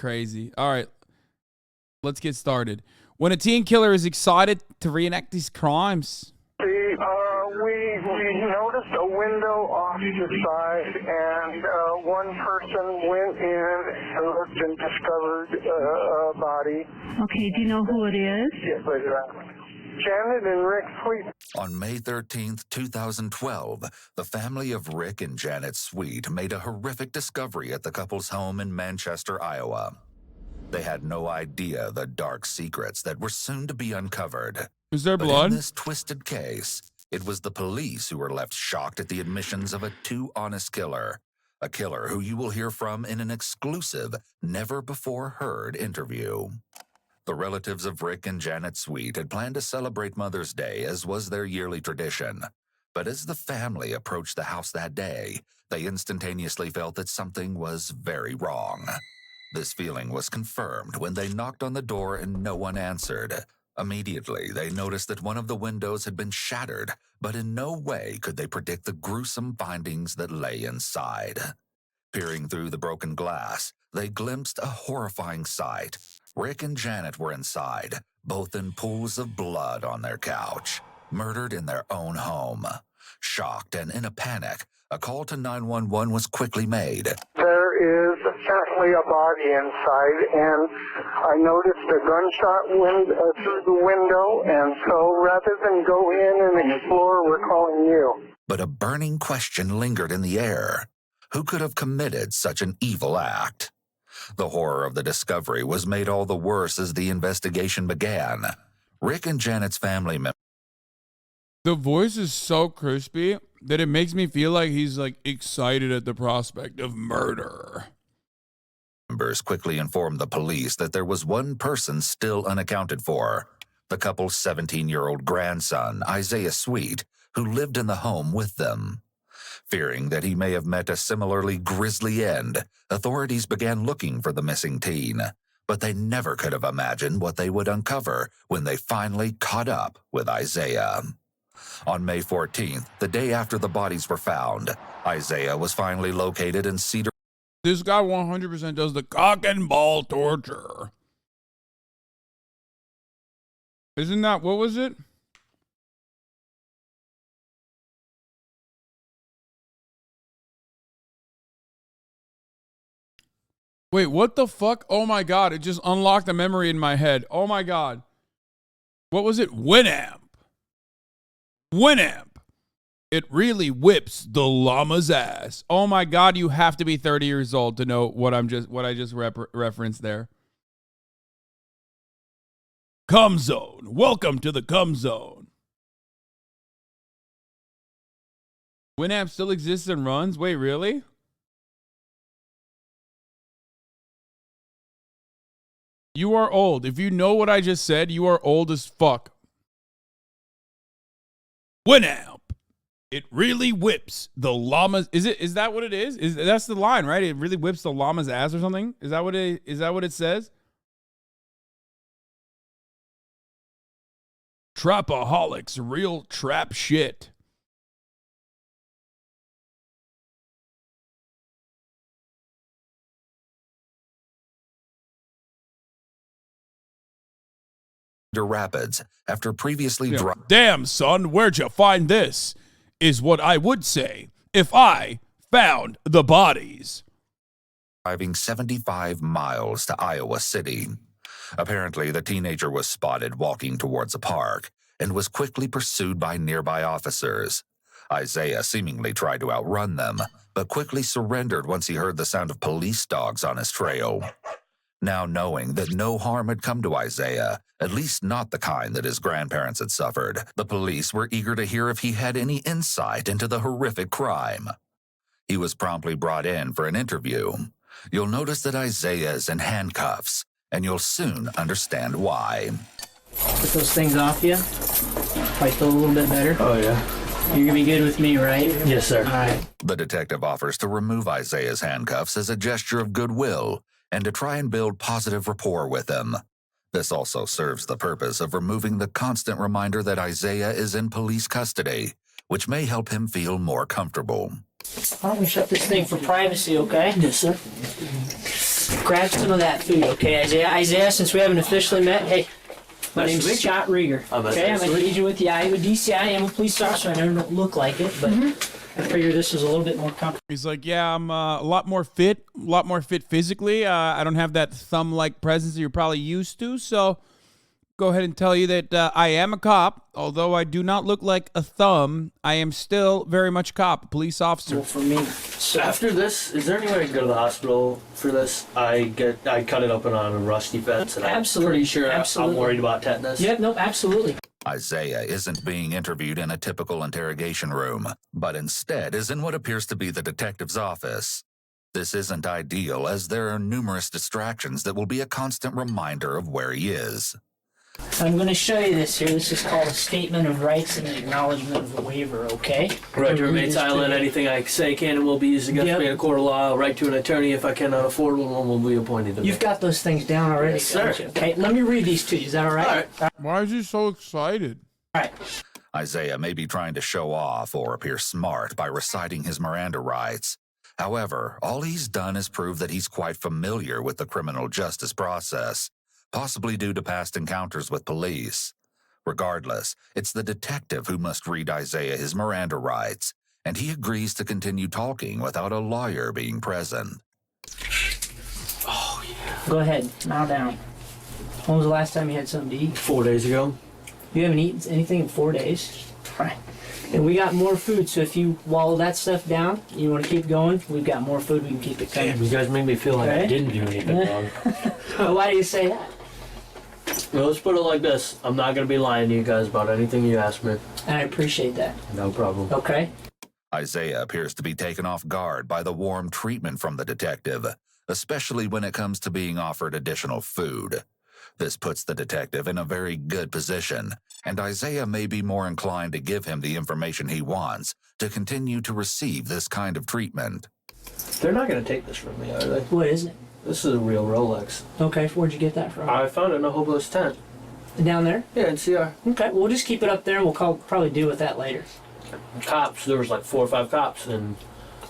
crazy. All right, let's get started. When a teen killer is excited to reenact these crimes. We noticed a window off the side, and one person went in and looked and discovered a body. Okay, do you know who it is? Yeah, but Janet and Rick Sweet. On May 13th, 2012, the family of Rick and Janet Sweet made a horrific discovery at the couple's home in Manchester, Iowa. They had no idea the dark secrets that were soon to be uncovered. Is there But blood? in this twisted case, it was the police who were left shocked at the admissions of a too-honest killer, a killer who you will hear from in an exclusive, never-before-heard interview. The relatives of Rick and Janet Sweet had planned to celebrate Mother's Day, as was their yearly tradition. But as the family approached the house that day, they instantaneously felt that something was very wrong. This feeling was confirmed when they knocked on the door and no one answered. Immediately, they noticed that one of the windows had been shattered, but in no way could they predict the gruesome findings that lay inside. Peering through the broken glass, they glimpsed a horrifying sight. Rick and Janet were inside, both in pools of blood on their couch, murdered in their own home. Shocked and in a panic, a call to 911 was quickly made. There is apparently a body inside, and I noticed a gunshot through the window, and so rather than go in and explore, we're calling you. But a burning question lingered in the air. Who could have committed such an evil act? The horror of the discovery was made all the worse as the investigation began. Rick and Janet's family members. The voice is so crispy that it makes me feel like he's like excited at the prospect of murder. Members quickly informed the police that there was one person still unaccounted for, the couple's 17-year-old grandson, Isaiah Sweet, who lived in the home with them. Fearing that he may have met a similarly grisly end, authorities began looking for the missing teen, but they never could have imagined what they would uncover when they finally caught up with Isaiah. On May 14th, the day after the bodies were found, Isaiah was finally located in Cedar. This guy 100% does the cock and ball torture. Isn't that, what was it? Wait, what the fuck? Oh my God, it just unlocked a memory in my head. Oh my God. What was it? Winamp. Winamp. It really whips the llama's ass. Oh my God, you have to be 30 years old to know what I just referenced there. Cum Zone. Welcome to the Cum Zone. Winamp still exists and runs? Wait, really? You are old. If you know what I just said, you are old as fuck. Winamp. It really whips the llama's. Is that what it is? That's the line, right? It really whips the llama's ass or something? Is that what it says? Trapaholics, real trap shit. Rapids after previously Damn, son, where'd you find this? Is what I would say if I found the bodies. Driving 75 miles to Iowa City. Apparently, the teenager was spotted walking towards a park and was quickly pursued by nearby officers. Isaiah seemingly tried to outrun them, but quickly surrendered once he heard the sound of police dogs on his trail. Now knowing that no harm had come to Isaiah, at least not the kind that his grandparents had suffered, the police were eager to hear if he had any insight into the horrific crime. He was promptly brought in for an interview. You'll notice that Isaiah is in handcuffs, and you'll soon understand why. Put those things off you. Probably feel a little bit better. Oh, yeah. You're gonna be good with me, right? Yes, sir. All right. The detective offers to remove Isaiah's handcuffs as a gesture of goodwill and to try and build positive rapport with him. This also serves the purpose of removing the constant reminder that Isaiah is in police custody, which may help him feel more comfortable. Why don't we shut this thing for privacy, okay? Yes, sir. grab some of that food, okay, Isaiah? Isaiah, since we haven't officially met, hey, my Nice to name's meet you. Scott Rieger. Okay, I'm an agent with the Iowa DCI. I'm a police officer. I never don't look like it, but I figured this was a little bit more comfortable. He's like, yeah, I'm a lot more fit physically. I don't have that thumb-like presence that you're probably used to, so go ahead and tell you that I am a cop. Although I do not look like a thumb, I am still very much a cop, a police officer. Well, for me, So after this, is there any way I can go to the hospital for this? I cut it open on a rusty fence, and Absolutely. I'm pretty sure Absolutely. I'm worried about tetanus. Yep, nope, absolutely. Isaiah isn't being interviewed in a typical interrogation room, but instead is in what appears to be the detective's office. This isn't ideal, as there are numerous distractions that will be a constant reminder of where he is. I'm going to show you this here. This is called a statement of rights and an acknowledgement of the waiver, okay? Right to Read remain this silent. to you. Anything I say can and will be used against Yep. me in a court of law. Right to an attorney if I cannot afford one will be appointed to me. You've got those things down already, Yes, sir. don't you? Okay, let me read these to you. Is that all right? All right. Why is he so excited? All right. Isaiah may be trying to show off or appear smart by reciting his Miranda rights. However, all he's done is prove that he's quite familiar with the criminal justice process, possibly due to past encounters with police. Regardless, it's the detective who must read Isaiah his Miranda rights, and he agrees to continue talking without a lawyer being present. Go ahead. Now down. When was the last time you had something to eat? 4 days ago. You haven't eaten anything in 4 days? All right. And we got more food, so if you wallow that stuff down, you want to keep going, we've got more food, we can keep it Damn, coming. you guys make me feel like Okay. I didn't do anything wrong. Why do you say that? Well, let's put it like this. I'm not going to be lying to you guys about anything you ask me. And I appreciate that. No problem. Okay? Isaiah appears to be taken off guard by the warm treatment from the detective, especially when it comes to being offered additional food. This puts the detective in a very good position, and Isaiah may be more inclined to give him the information he wants to continue to receive this kind of treatment. They're not going to take this from me, are they? What is it? This is a real Rolex. Okay, where'd you get that from? I found it in a hobo's tent. Down there? Yeah, in CR. Okay, we'll just keep it up there and we'll probably deal with that later. Cops. There was like 4 or 5 cops. And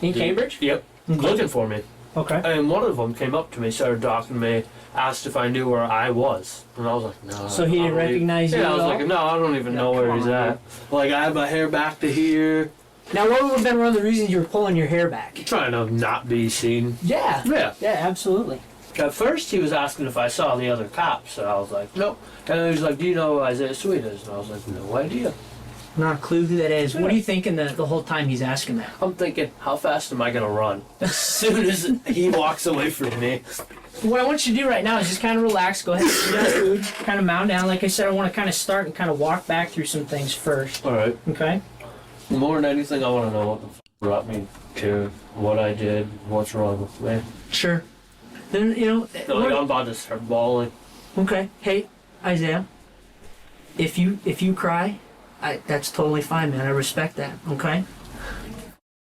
In Cambridge? Yep. Okay. Looking for me. Okay. And one of them came up to me, started talking to me, asked if I knew where I was. And I was like, no. So he I didn't don't even- recognize you Yeah, at I was all? like, no, I don't even know come where he's on, at. Like, I had my hair back to here, Now, what would have been one of the reasons you were pulling your hair back? trying to not be seen. Yeah. Yeah. Yeah, absolutely. At first, he was asking if I saw the other cops, and I was like, nope. And then he was like, do you know who Isaiah Sweet is? And I was like, no idea. Not a clue who that is. What are you thinking the whole time he's asking that? I'm thinking, how fast am I going to run? As soon as he walks away from me. What I want you to do right now is just kind of relax. Go ahead and eat that food. Kind of mound down. Like I said, I want to kind of start and kind of walk back through some things first. All right. Okay? More than anything, I want to know what the brought me to what I did, what's wrong with me. Sure. Then, Like, I'm about to start bawling. okay. Hey, Isaiah. If you cry, that's totally fine, man. I respect that. Okay?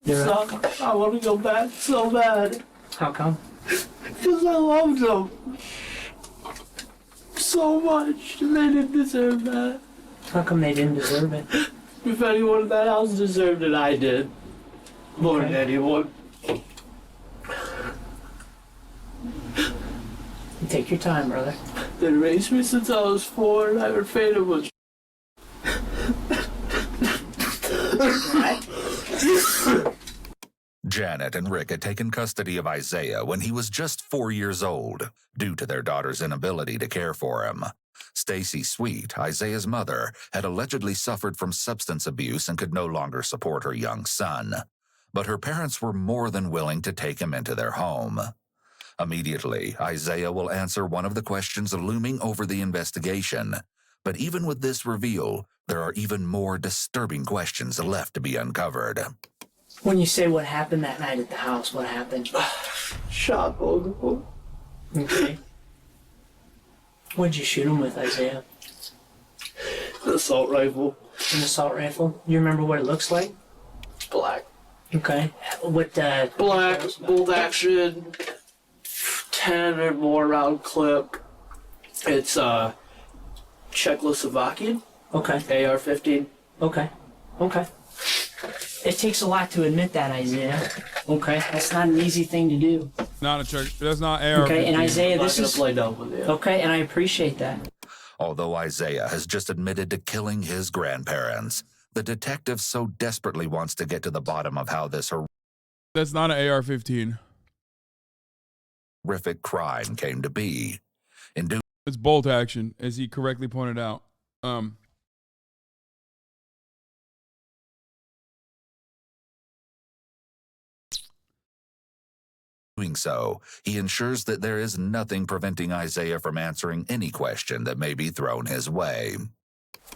You're up. I want to go back so bad. How come? Because I loved them so much. And they didn't deserve that. How come they didn't deserve it? If anyone in that house deserved it, I did. More than anyone. Take your time, brother. They raised me since I was 4, and I would fade them with. Janet and Rick had taken custody of Isaiah when he was just 4 years old, due to their daughter's inability to care for him. Stacy Sweet, Isaiah's mother, had allegedly suffered from substance abuse and could no longer support her young son. But her parents were more than willing to take him into their home. Immediately, Isaiah will answer one of the questions looming over the investigation. But even with this reveal, there are even more disturbing questions left to be uncovered. When you say what happened that night at the house, what happened? Shot both of them. Okay. What'd you shoot him with, Isaiah? An assault rifle. An assault rifle? You remember what it looks like? Black. Okay. What, Black, bolt action, 10 or more round clip. It's Czechoslovakian, Okay. AR-15. Okay. Okay. It takes a lot to admit that, Isaiah. Okay, that's not an easy thing to do. Not a trick. That's not AR. Okay, and Isaiah, I'm not this gonna is play dumb with you. okay, and I appreciate that. Although Isaiah has just admitted to killing his grandparents, the detective so desperately wants to get to the bottom of how this That's not an AR-15. horrific crime came to be. In doing It's bolt action, as he correctly pointed out. so, he ensures that there is nothing preventing Isaiah from answering any question that may be thrown his way.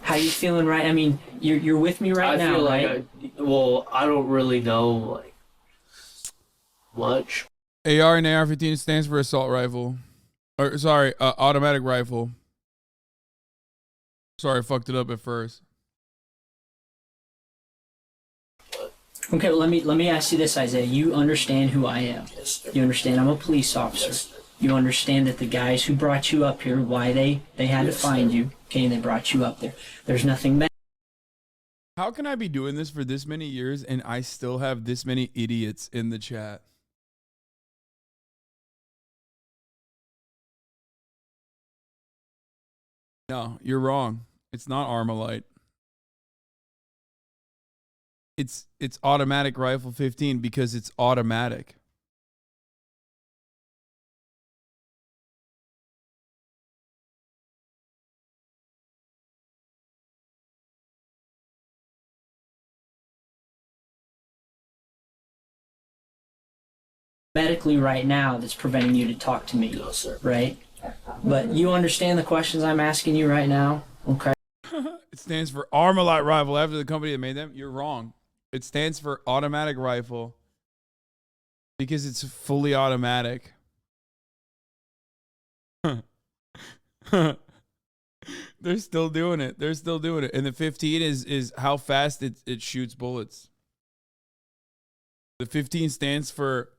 How you feeling, right? I mean, you're with me right now, I feel right? like I don't really know like much. AR and AR-15 stands for assault rifle. Or, sorry, automatic rifle. Sorry, I fucked it up at first. Okay, well, let me ask you this, Isaiah. You understand who I am. Yes, sir. You understand I'm a police officer. Yes, sir. You understand that the guys who brought you up here, why they had to Yes, find sir. you, okay, and they brought you up there. There's nothing bad. How can I be doing this for this many years and I still have this many idiots in the chat? No, you're wrong. It's not Armalite. It's automatic rifle 15 because it's automatic. Medically right now that's preventing you to talk to me, No, sir. right? But you understand the questions I'm asking you right now, okay? It stands for Armalite rifle after the company that made them. You're wrong. It stands for automatic rifle because it's fully automatic. They're still doing it. They're still doing it. And the 15 is how fast it shoots bullets. The 15 stands for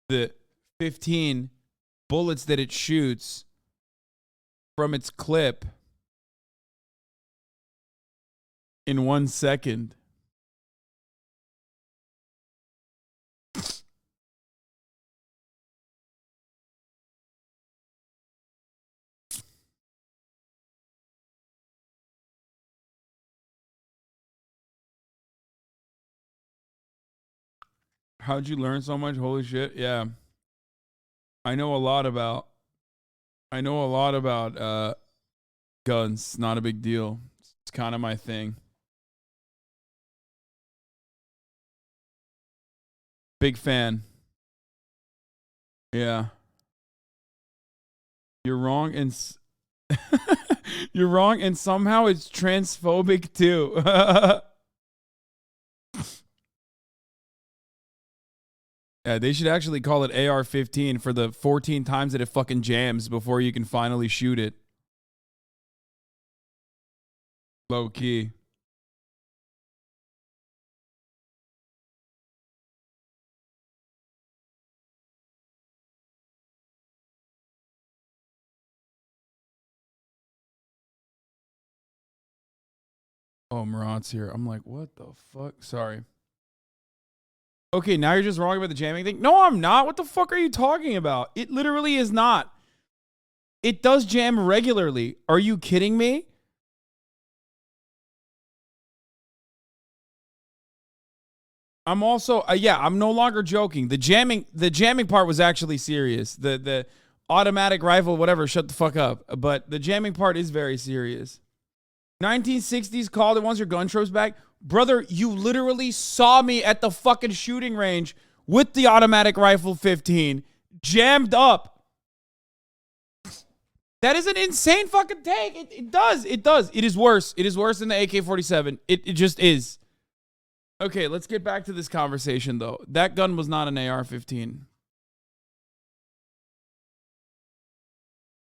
the 15 bullets that it shoots from its clip in 1 second. How'd you learn so much? Holy shit. Yeah. I know a lot about guns. Not a big deal. It's kind of my thing. Big fan. Yeah. You're wrong and you're wrong and somehow it's transphobic too. Yeah, they should actually call it AR-15 for the 14 times that it fucking jams before you can finally shoot it. Low key. Oh, Murat's here. I'm like, what the fuck? Sorry. Okay, now you're just wrong about the jamming thing? No, I'm not. What the fuck are you talking about? It literally is not. It does jam regularly. Are you kidding me? I'm also, yeah, I'm no longer joking. The jamming part was actually serious. The automatic rifle, whatever, shut the fuck up. But the jamming part is very serious. 1960s called it wants your gun tropes back. Brother, you literally saw me at the fucking shooting range with the automatic rifle 15 jammed up. That is an insane fucking take. It does. It does. It is worse. It is worse than the AK-47. It just is. Okay, let's get back to this conversation, though. That gun was not an AR-15.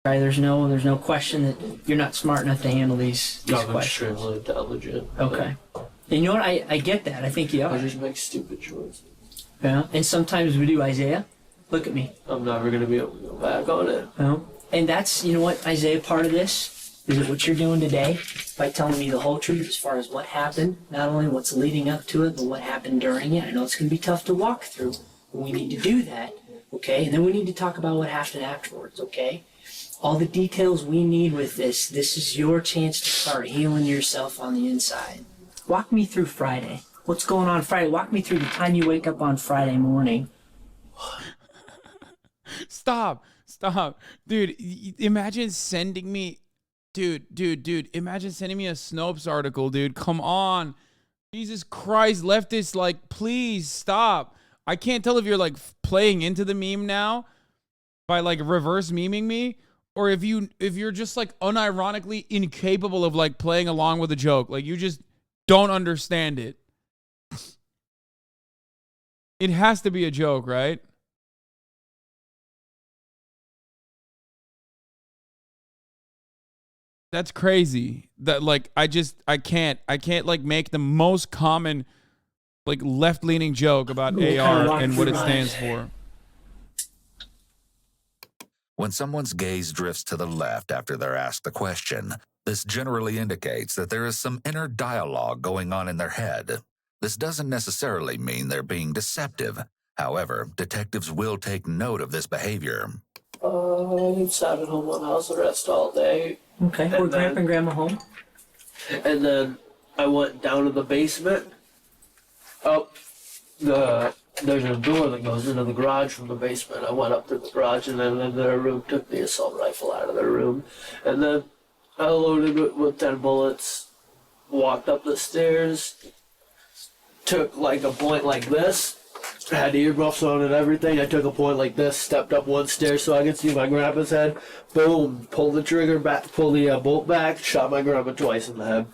Right, there's no question that you're not smart enough to handle these I'm questions. extremely intelligent. Okay. And you know what? I get that. I think you are. I just make stupid choices. Yeah. And sometimes we do, Isaiah. Look at me. I'm never gonna be able to go back on it. And that's, you know what, Isaiah, part of this Is it what you're doing today by telling me the whole truth as far as what happened, not only what's leading up to it, but what happened during it? I know it's going to be tough to walk through, but we need to do that, okay? And then we need to talk about what happened afterwards, okay? All the details we need with this is your chance to start healing yourself on the inside. Walk me through Friday. What's going on Friday? Walk me through the time you wake up on Friday morning. Stop. Dude, imagine sending me... Dude, imagine sending me a Snopes article, dude. Come on. Jesus Christ, leftists, like, please stop. I can't tell if you're, like, playing into the meme now by, like, reverse memeing me, or if you're just, like, unironically incapable of, like, playing along with a joke. Like, you just don't understand it. It has to be a joke, right? That's crazy. That, like, I can't like make the most common, like, left-leaning joke about AR and what it stands for. When someone's gaze drifts to the left after they're asked a question, this generally indicates that there is some inner dialogue going on in their head. This doesn't necessarily mean they're being deceptive. However, detectives will take note of this behavior. I sat at home on house arrest all day. Okay, were Grandpa and Grandma home? And then I went down to the basement. There's a door that goes into the garage from the basement. I went up to the garage and then in their room, took the assault rifle out of their room. And then I loaded it with 10 bullets, walked up the stairs, took like a point like this, had earmuffs on and everything. I took a point like this, stepped up one stair so I could see my grandpa's head. Boom, pulled the trigger back, pulled the bolt back, shot my grandpa twice in the head.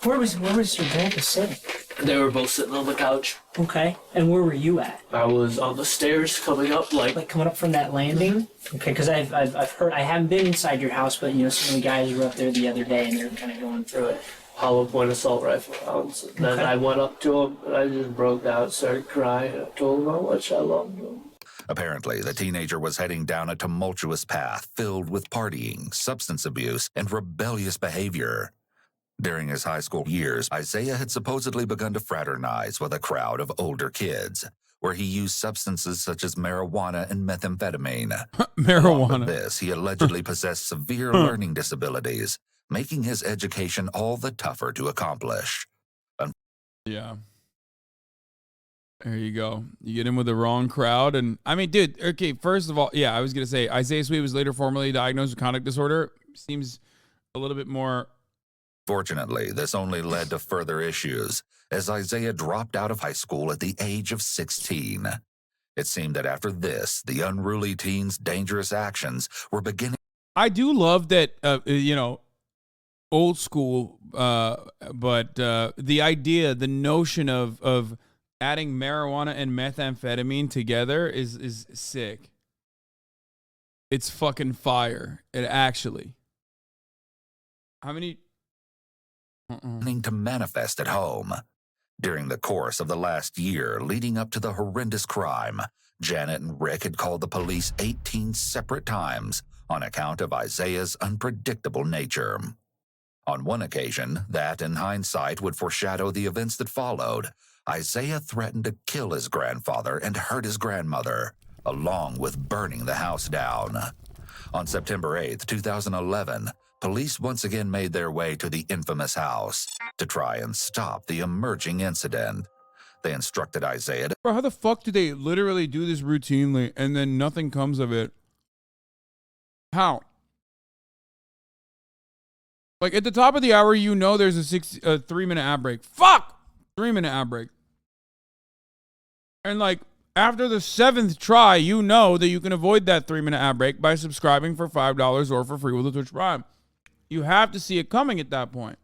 Where was your grandpa sitting? They were both sitting on the couch. Okay, and where were you at? I was on the stairs coming up, like coming up from that landing? Okay, because I've heard, I haven't been inside your house, but you know, some of the guys were up there the other day and they were kind of going through it. hollow point assault rifle rounds. And then I went up to him and I just broke down, started crying. I told him how much I loved him. Apparently, the teenager was heading down a tumultuous path filled with partying, substance abuse, and rebellious behavior. During his high school years, Isaiah had supposedly begun to fraternize with a crowd of older kids, where he used substances such as marijuana and methamphetamine. Along with this, he allegedly possessed severe learning disabilities, making his education all the tougher to accomplish. Yeah. There you go. You get in with the wrong crowd. And I mean, dude, okay, first of all, yeah, I was going to say Isaiah Sweet was later formally diagnosed with conduct disorder. Seems a little bit more. Fortunately, this only led to further issues as Isaiah dropped out of high school at the age of 16. It seemed that after this, the unruly teen's dangerous actions were beginning. I do love that, you know, old school, but the idea, the notion of adding marijuana and methamphetamine together is sick. It's fucking fire. It actually. How many? Beginning to manifest at home. During the course of the last year leading up to the horrendous crime, Janet and Rick had called the police 18 separate times on account of Isaiah's unpredictable nature. On one occasion, that in hindsight would foreshadow the events that followed, Isaiah threatened to kill his grandfather and hurt his grandmother, along with burning the house down. On September 8, 2011, police once again made their way to the infamous house to try and stop the emerging incident. They instructed Isaiah to— Bro, how the fuck do they literally do this routinely and then nothing comes of it? How? Like, at the top of the hour, you know there's a 3-minute ad break. Fuck! 3-minute ad break. And, like, after the 7th try, you know that you can avoid that 3-minute ad break by subscribing for $5 or for free with a Twitch Prime. You have to see it coming at that point.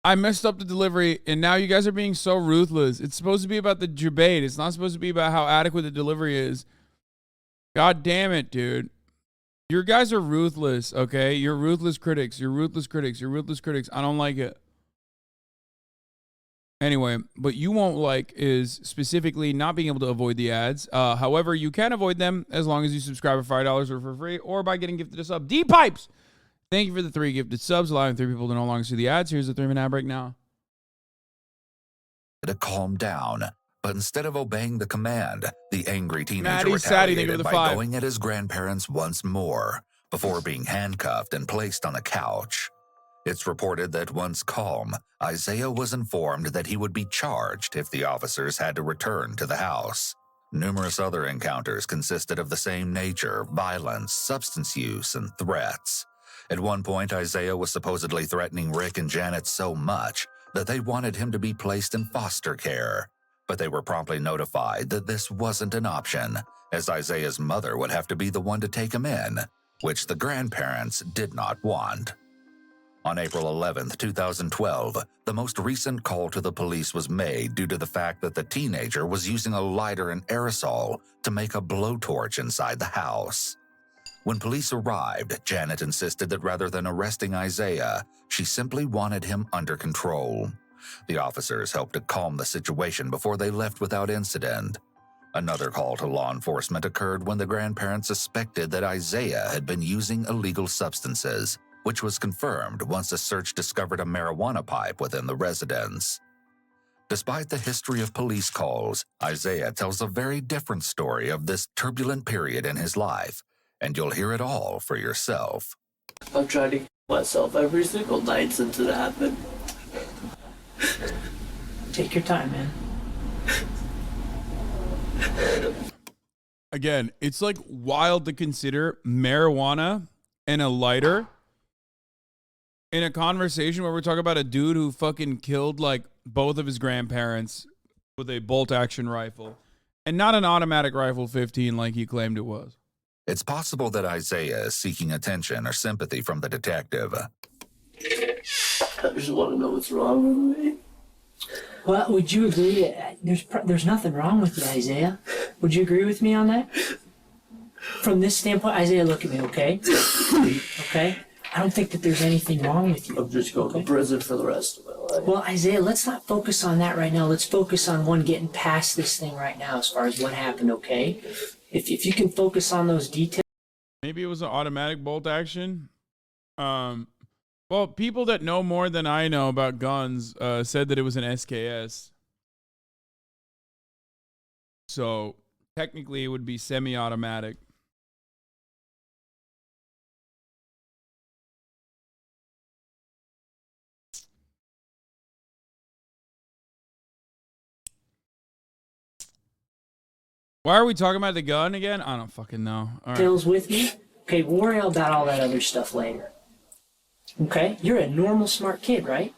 I messed up the delivery, and now you guys are being so ruthless. It's supposed to be about the debate. It's not supposed to be about how adequate the delivery is. God damn it, dude. Your guys are ruthless, okay? You're ruthless critics. You're ruthless critics. You're ruthless critics. I don't like it. Anyway, what you won't like is specifically not being able to avoid the ads. However, you can avoid them as long as you subscribe for $5 or for free or by getting gifted a sub. D-Pipes! Thank you for the 3 gifted subs, allowing 3 people to no longer see the ads. Here's the 3-minute ad break now. To calm down, but instead of obeying the command, the angry teenager Maddie, Sadie, thank you for retaliated the by 5. going at his grandparents once more before being handcuffed and placed on a couch. It's reported that once calm, Isaiah was informed that he would be charged if the officers had to return to the house. Numerous other encounters consisted of the same nature: violence, substance use, and threats. At one point, Isaiah was supposedly threatening Rick and Janet so much that they wanted him to be placed in foster care. But they were promptly notified that this wasn't an option, as Isaiah's mother would have to be the one to take him in, which the grandparents did not want. On April 11, 2012, the most recent call to the police was made due to the fact that the teenager was using a lighter and aerosol to make a blowtorch inside the house. When police arrived, Janet insisted that rather than arresting Isaiah, she simply wanted him under control. The officers helped to calm the situation before they left without incident. Another call to law enforcement occurred when the grandparents suspected that Isaiah had been using illegal substances, which was confirmed once a search discovered a marijuana pipe within the residence. Despite the history of police calls, Isaiah tells a very different story of this turbulent period in his life, and you'll hear it all for yourself. I've tried to kill myself every single night since it happened. Take your time, man. Again, it's like wild to consider marijuana and a lighter in a conversation where we're talking about a dude who fucking killed like both of his grandparents with a bolt action rifle and not an automatic rifle 15 like he claimed it was. It's possible that Isaiah is seeking attention or sympathy from the detective. I just want to know what's wrong with me. Well, would you agree that there's nothing wrong with you, Isaiah? Would you agree with me on that? From this standpoint, Isaiah, look at me, okay? Okay? I don't think that there's anything wrong with you. I'm just going to prison for the rest of my life. Well, Isaiah, let's not focus on that right now. Let's focus on getting past this thing right now as far as what happened, okay? If you can focus on those details. Maybe it was an automatic bolt action. Well, people that know more than I know about guns said that it was an SKS. So technically it would be semi-automatic. Why are we talking about the gun again? I don't fucking know. All right. Details with me. Okay, we'll worry about all that other stuff later. Okay, you're a normal, smart kid, right?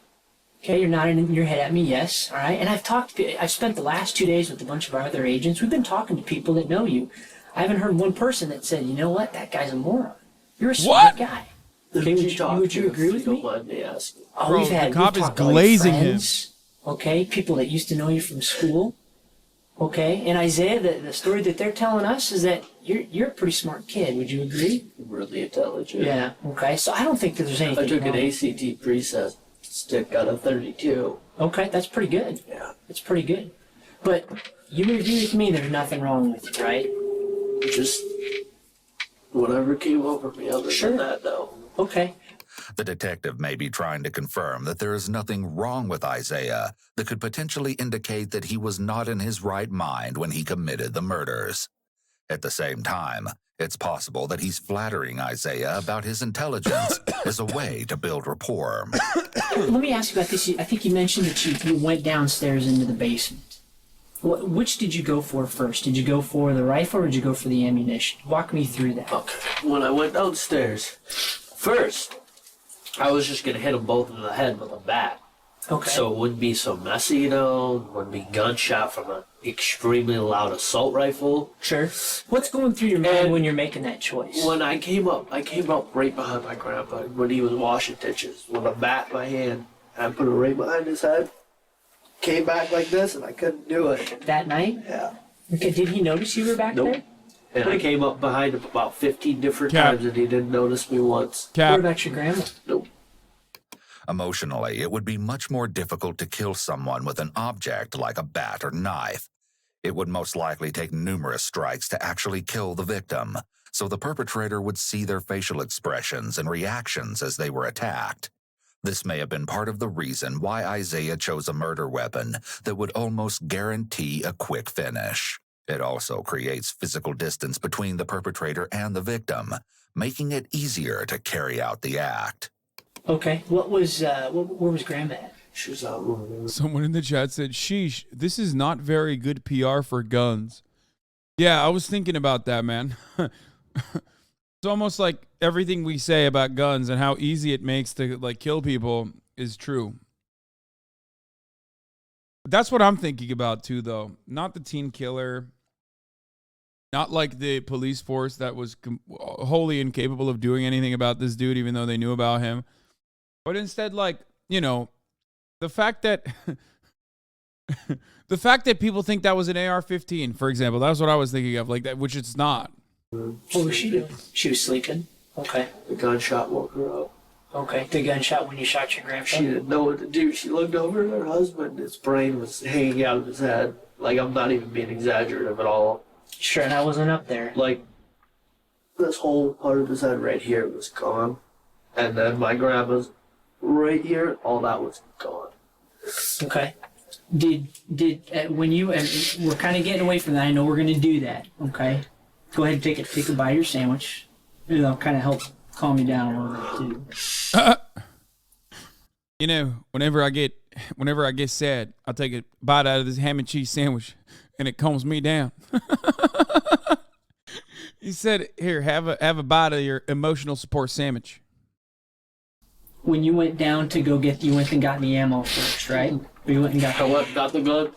Okay, you're nodding your head at me, yes, all right? And I've spent the last 2 days with a bunch of our other agents. We've been talking to people that know you. I haven't heard one person that said, you know what, that guy's a moron. You're a smart guy. Okay, would you agree with me? Oh, Bro, the cop is glazing him. Okay, people that used to know you from school. Okay, and Isaiah, the story that they're telling us is that you're a pretty smart kid. Would you agree? Really intelligent. Yeah. Okay, so I don't think that there's anything I took an wrong. ACT preset stick out of 32. Okay, that's pretty good. Yeah. That's pretty good. But you would agree with me there's nothing wrong with you, right? Just whatever came over me other than that, though. Okay. The detective may be trying to confirm that there is nothing wrong with Isaiah that could potentially indicate that he was not in his right mind when he committed the murders. At the same time, it's possible that he's flattering Isaiah about his intelligence as a way to build rapport. Let me ask you about this. I think you mentioned that you went downstairs into the basement. Which did you go for first? Did you go for the rifle or did you go for the ammunition? Walk me through that. Okay. When I went downstairs, first, I was just going to hit them both in the head with a bat. Okay. So it wouldn't be so messy, you know, wouldn't be gunshot from an extremely loud assault rifle. Sure. What's going through your mind when you're making that choice? When I came up right behind my grandpa when he was washing dishes with a bat in my hand. I put it right behind his head. Came back like this and I couldn't do it. That night? Yeah. Okay, did he notice you were back there? And I came up behind him about 15 different times and he didn't notice me once. Cap. What about your grandma? Nope. Emotionally, it would be much more difficult to kill someone with an object like a bat or knife. It would most likely take numerous strikes to actually kill the victim, so the perpetrator would see their facial expressions and reactions as they were attacked. This may have been part of the reason why Isaiah chose a murder weapon that would almost guarantee a quick finish. It also creates physical distance between the perpetrator and the victim, making it easier to carry out the act. Okay, where was Grandma at? She was out running. Someone in the chat said, sheesh, this is not very good PR for guns. Yeah, I was thinking about that, man. It's almost like everything we say about guns and how easy it makes to like kill people is true. That's what I'm thinking about too, though. Not the teen killer. Not like the police force that was wholly incapable of doing anything about this dude, even though they knew about him. But instead, like, you know, the fact that the fact that people think that was an AR-15, for example, that's what I was thinking of, like that, which it's not. What was she doing? She was sleeping. Okay. The gunshot woke her up. Okay. The gunshot when you shot your grandpa? She didn't know what to do. She looked over at her husband. His brain was hanging out of his head. Like, I'm not even being exaggerative at all. Sure, and I wasn't up there. Like, this whole part of his head right here was gone. And then my grandma's right here, all that was gone. Okay. Did when you, and we're kind of getting away from that. I know we're going to do that. Okay. Go ahead and take a bite of your sandwich. It'll kind of help calm you down a little bit too. You know, whenever I get sad, I'll take a bite out of this ham and cheese sandwich, and it calms me down. He said, "Here, have a bite of your emotional support sandwich." When you went down to go get, you went and got the ammo first, right? Or you went and got. I went and got the gun.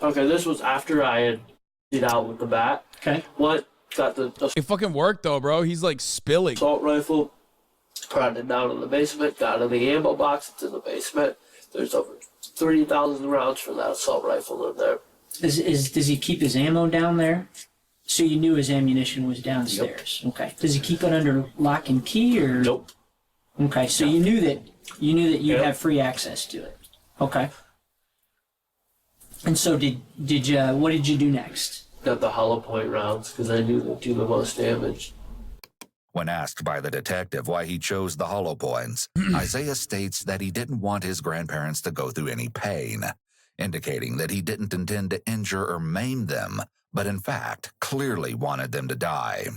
Okay, this was after I had beat out with the bat. Okay. What? Got the It fucking worked though, bro. He's like spilling. assault rifle. Brought it down in the basement. Got in the ammo box. It's in the basement. There's over 30,000 rounds for that assault rifle in there. Does he keep his ammo down there? So you knew his ammunition was downstairs. Yep. Okay. Does he keep it under lock and key or? Nope. Okay. So you knew that you have free access to it. Okay. And so what did you do next? Got the hollow point rounds because I knew they'd do the most damage. When asked by the detective why he chose the hollow points, Isaiah states that he didn't want his grandparents to go through any pain, indicating that he didn't intend to injure or maim them, but in fact clearly wanted them to die.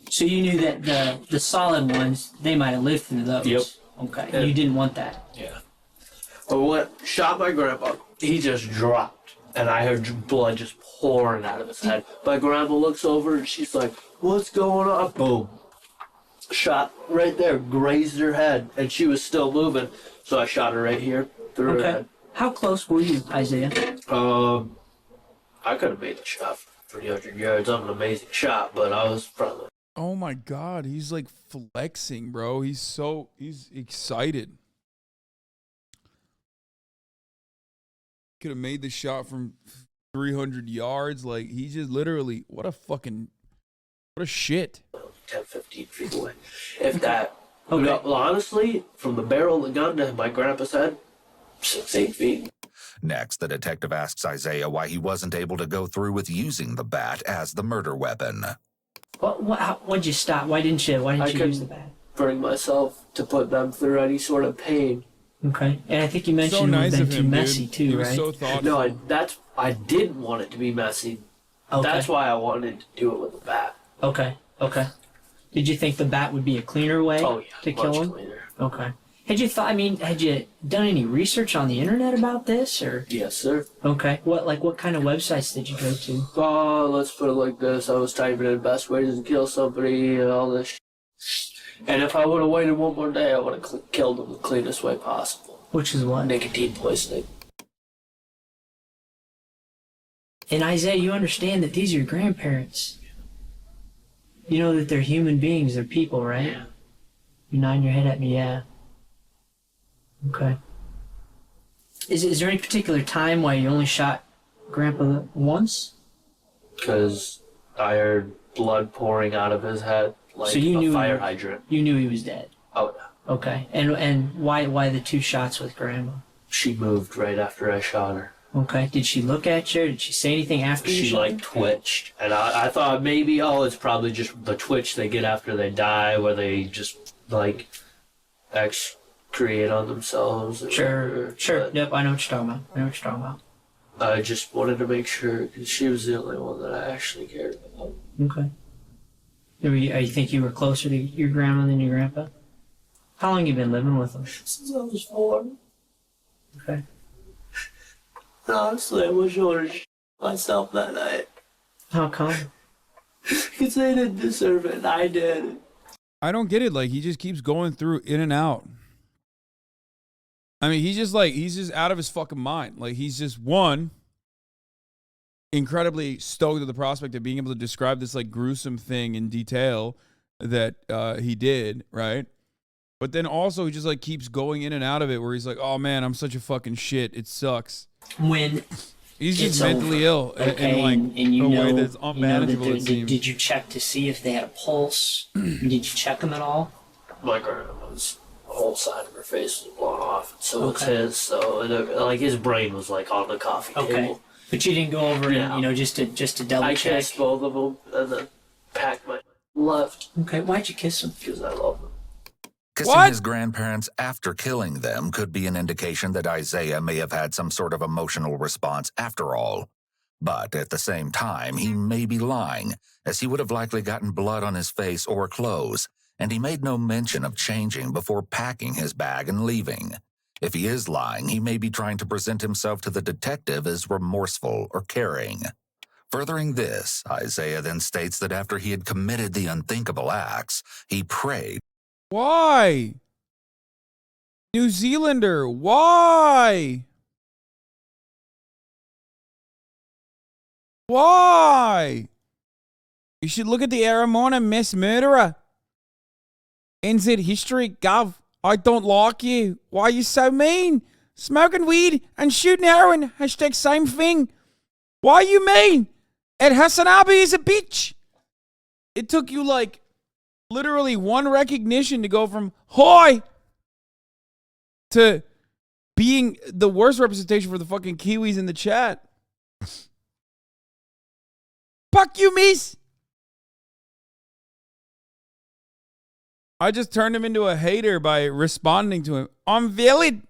So you knew that the solid ones, they might have lived through those. Yep. Okay. Yeah. You didn't want that. Yeah. But what shot my grandpa, he just dropped. And I heard blood just pouring out of his head. My grandma looks over and she's like, "What's going on?" Boom. Shot right there, grazed her head, and she was still moving. So I shot her right here through her head. How close were you, Isaiah? I could have made the shot for 300 yards. I'm an amazing shot, but I was probably. Oh my God, he's like flexing, bro. He's excited. Could have made the shot from 300 yards. Like, he just literally, what a shit. 10, 15 feet away. If that. Okay. Well, honestly, from the barrel of the gun to my grandpa's head, 6, 8 feet. Next, the detective asks Isaiah why he wasn't able to go through with using the bat as the murder weapon. Why'd you stop? Why didn't you use the bat? Bring myself to put them through any sort of pain. Okay. And I think you mentioned So nice it of would have been him, too messy dude. too, He was right? so thoughtful. No, I didn't want it to be messy. Okay. That's why I wanted to do it with a bat. Okay. Did you think the bat would be a cleaner way to kill much him? cleaner. Okay. Had you done any research on the internet about this, or? Yes, sir. Okay. What kind of websites did you go to? Let's put it like this. I was typing in best ways to kill somebody and all this And if I would have waited one more day, I would have killed him the cleanest way possible. Which is what? Nicotine poisoning. And Isaiah, you understand that these are your grandparents. You know that they're human beings, they're people, right? Yeah. You're nodding your head at me, yeah. Okay. Is there any particular time why you only shot Grandpa once? Because I heard blood pouring out of his head like So you a knew fire hydrant. You knew he was dead. Oh, yeah. Okay. And why the 2 shots with Grandma? She moved right after I shot her. Okay. Did she look at you? Or did she say anything after you She shot like her? twitched, and I thought maybe it's probably just the twitch they get after they die, where they just like create on themselves. Sure. But Yep, I know what you're talking about. I just wanted to make sure because she was the only one that I actually cared about. Okay. You think you were closer to your grandma than your grandpa? How long you been living with them? Since I was 4. Okay. And honestly, I wish I would have myself that night. How come? Because they didn't deserve it, and I did. I don't get it. Like, he just keeps going through in and out. I mean, he's just out of his fucking mind. Like, he's just, one, incredibly stoked at the prospect of being able to describe this, like, gruesome thing in detail that he did, right? But then also he just, like, keeps going in and out of it where he's like, oh, man, I'm such a fucking shit. It sucks. When he's just it's mentally ill okay, in, like, and you a know, way that's unmanageable, it seems. did you check to see if they had a pulse? Did you check them at all? My grandma's whole side of her face was blown off, and so it's Okay. his. So like his brain was like on the coffee Okay. table. But you didn't go over No. and, just to double I check? kissed both of them and then packed my left Okay, why'd you kiss them? because I love them. Kissing What? his grandparents after killing them could be an indication that Isaiah may have had some sort of emotional response after all. But at the same time, he may be lying, as he would have likely gotten blood on his face or clothes, and he made no mention of changing before packing his bag and leaving. If he is lying, he may be trying to present himself to the detective as remorseful or caring. Furthering this, Isaiah then states that after he had committed the unthinkable acts, he prayed. Why? New Zealander, why? Why? You should look at the Aramona Miss Murderer. NZ History, Gov. I don't like you. Why are you so mean? Smoking weed and shooting heroin. Hashtag same thing. Why are you mean? And Hasanabi is a bitch. It took you like literally one recognition to go from hoy to being the worst representation for the fucking Kiwis in the chat. Fuck you, miss. I just turned him into a hater by responding to him. I'm valid.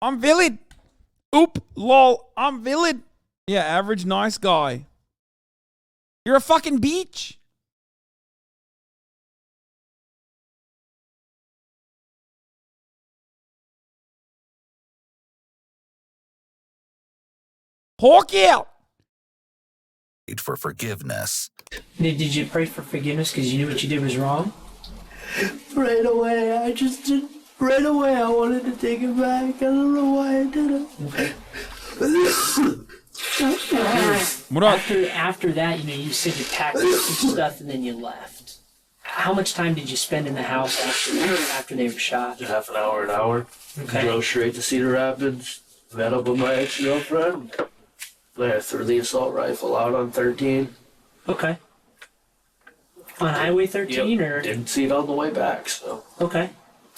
I'm valid. Oop, lol, I'm valid. Yeah, average nice guy. You're a fucking bitch. Hawk out. For forgiveness. Did you pray for forgiveness because you knew what you did was wrong? Right away, right away I wanted to take it back. I don't know why I did it. What up? After that, you said you packed up some stuff and then you left. How much time did you spend in the house after they were shot? Half an hour. Okay. Drove straight to Cedar Rapids, met up with my ex-girlfriend. There, threw the assault rifle out on 13. Okay. On Highway 13 or? Didn't see it on the way back, so. Okay.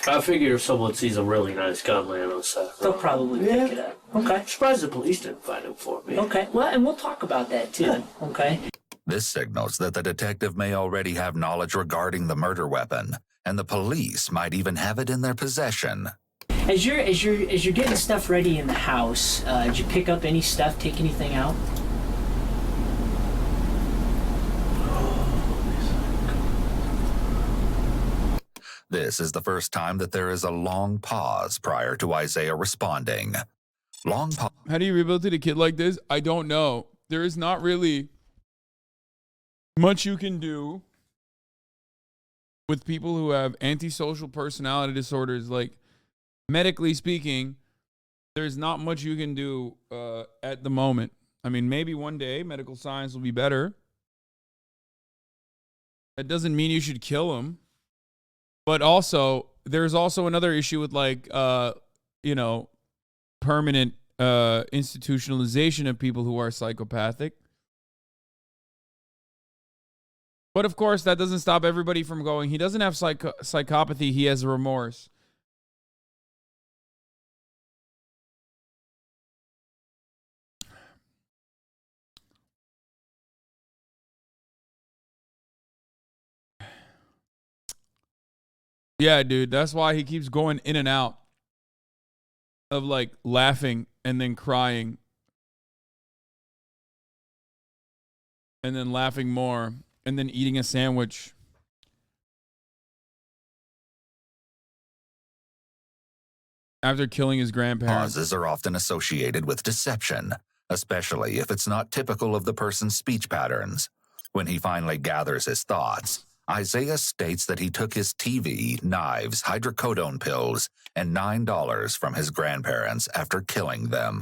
I figure if someone sees a really nice gun laying on the side, They'll probably pick it up. Okay. I'm surprised the police didn't find him for me. Okay. Well, and we'll talk about that too. Okay. This signals that the detective may already have knowledge regarding the murder weapon, and the police might even have it in their possession. As you're getting stuff ready in the house, did you pick up any stuff? Take anything out? This is the first time that there is a long pause prior to Isaiah responding. Long pause. How do you rehabilitate a kid like this? I don't know. There is not really much you can do with people who have antisocial personality disorders. Like, medically speaking, there's not much you can do at the moment. I mean, maybe one day medical science will be better. That doesn't mean you should kill them. But also, there's also another issue with, like, permanent institutionalization of people who are psychopathic. But of course, that doesn't stop everybody from going, he doesn't have psychopathy, he has remorse. Yeah, dude. That's why he keeps going in and out of like laughing and then crying and then laughing more and then eating a sandwich. After killing his grandparents. Pauses are often associated with deception, especially if it's not typical of the person's speech patterns. When he finally gathers his thoughts, Isaiah states that he took his TV, knives, hydrocodone pills, and $9 from his grandparents after killing them.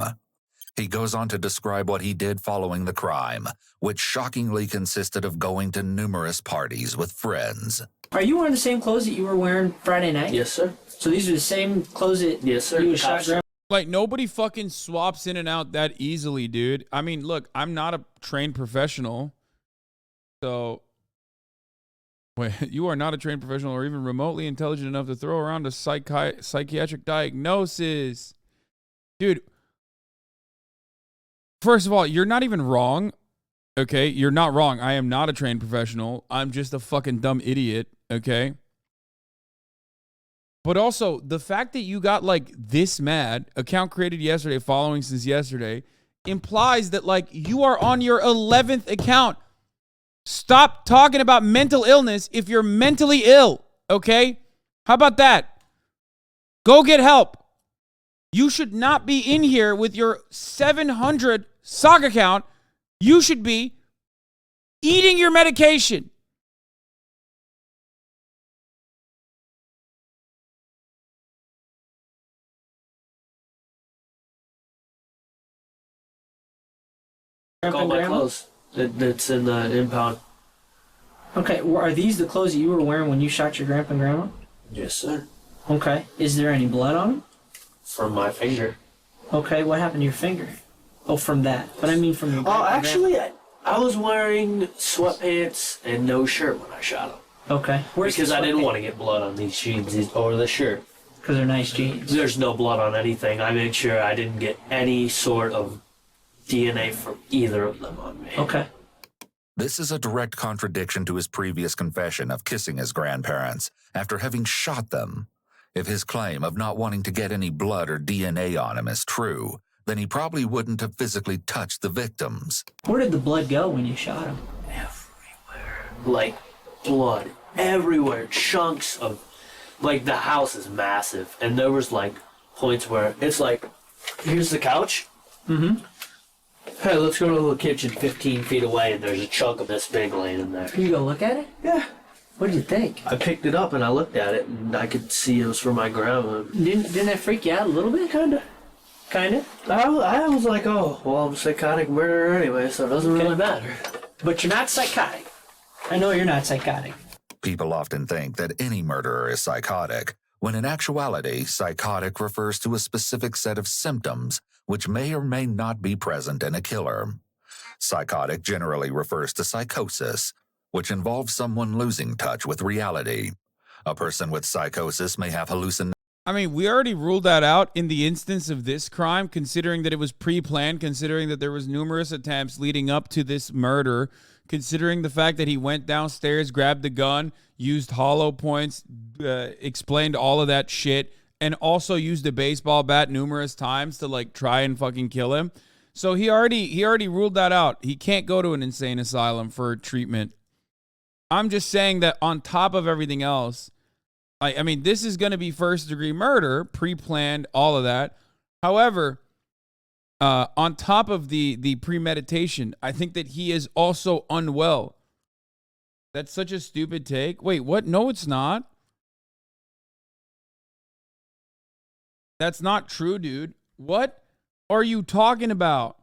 He goes on to describe what he did following the crime, which shockingly consisted of going to numerous parties with friends. Are you wearing the same clothes that you were wearing Friday night? Yes, sir. So these are the same clothes that Yes, sir. you was shot grandma? Like, nobody fucking swaps in and out that easily, dude. I mean, look, I'm not a trained professional. So, wait, you are not a trained professional or even remotely intelligent enough to throw around a psychiatric diagnosis. Dude, first of all, you're not even wrong. Okay? You're not wrong. I am not a trained professional. I'm just a fucking dumb idiot. Okay? But also, the fact that you got, like, this mad, account created yesterday, following since yesterday, implies that, like, you are on your 11th account. Stop talking about mental illness if you're mentally ill, okay? How about that? Go get help. You should not be in here with your 700 sock account. You should be eating your medication. All my clothes. That's in the impound. Okay, well, are these the clothes that you were wearing when you shot your grandpa and grandma? Yes, sir. Okay. Is there any blood on them? From my finger. Okay, what happened to your finger? Oh, from that. But I mean from your grandpa Oh, and actually, I was wearing sweatpants and no shirt when I shot him. grandma? Okay. Because I didn't want to get blood on these jeans or the shirt. Because they're nice jeans. There's no blood on anything. I made sure I didn't get any sort of DNA from either of them on me. Okay. This is a direct contradiction to his previous confession of kissing his grandparents after having shot them. If his claim of not wanting to get any blood or DNA on him is true, then he probably wouldn't have physically touched the victims. Where did the blood go when you shot him? Everywhere. Like, blood. Everywhere. Chunks of... Like, the house is massive. And there was, like, points where it's like, here's the couch. Mm-hmm. Hey, let's go to the kitchen 15 feet away, and there's a chunk of this big laying in there. Can you go look at it? Yeah. What did you think? I picked it up and I looked at it, and I could see it was for my grandma. Didn't that freak you out a little bit? Kinda. Kinda? I was like, oh, well, I'm a psychotic murderer anyway, so it doesn't really matter. But you're not psychotic. I know you're not psychotic. People often think that any murderer is psychotic, when in actuality, psychotic refers to a specific set of symptoms which may or may not be present in a killer. Psychotic generally refers to psychosis, which involves someone losing touch with reality. A person with psychosis may have hallucinations. I mean, we already ruled that out in the instance of this crime, considering that it was pre-planned, considering that there was numerous attempts leading up to this murder, considering the fact that he went downstairs, grabbed the gun, used hollow points, explained all of that shit, and also used a baseball bat numerous times to like try and fucking kill him. So he already ruled that out. He can't go to an insane asylum for treatment. I'm just saying that on top of everything else, I mean, this is going to be first-degree murder, pre-planned, all of that. However, on top of the premeditation, I think that he is also unwell. That's such a stupid take. Wait, what? No, it's not. That's not true, dude. What are you talking about?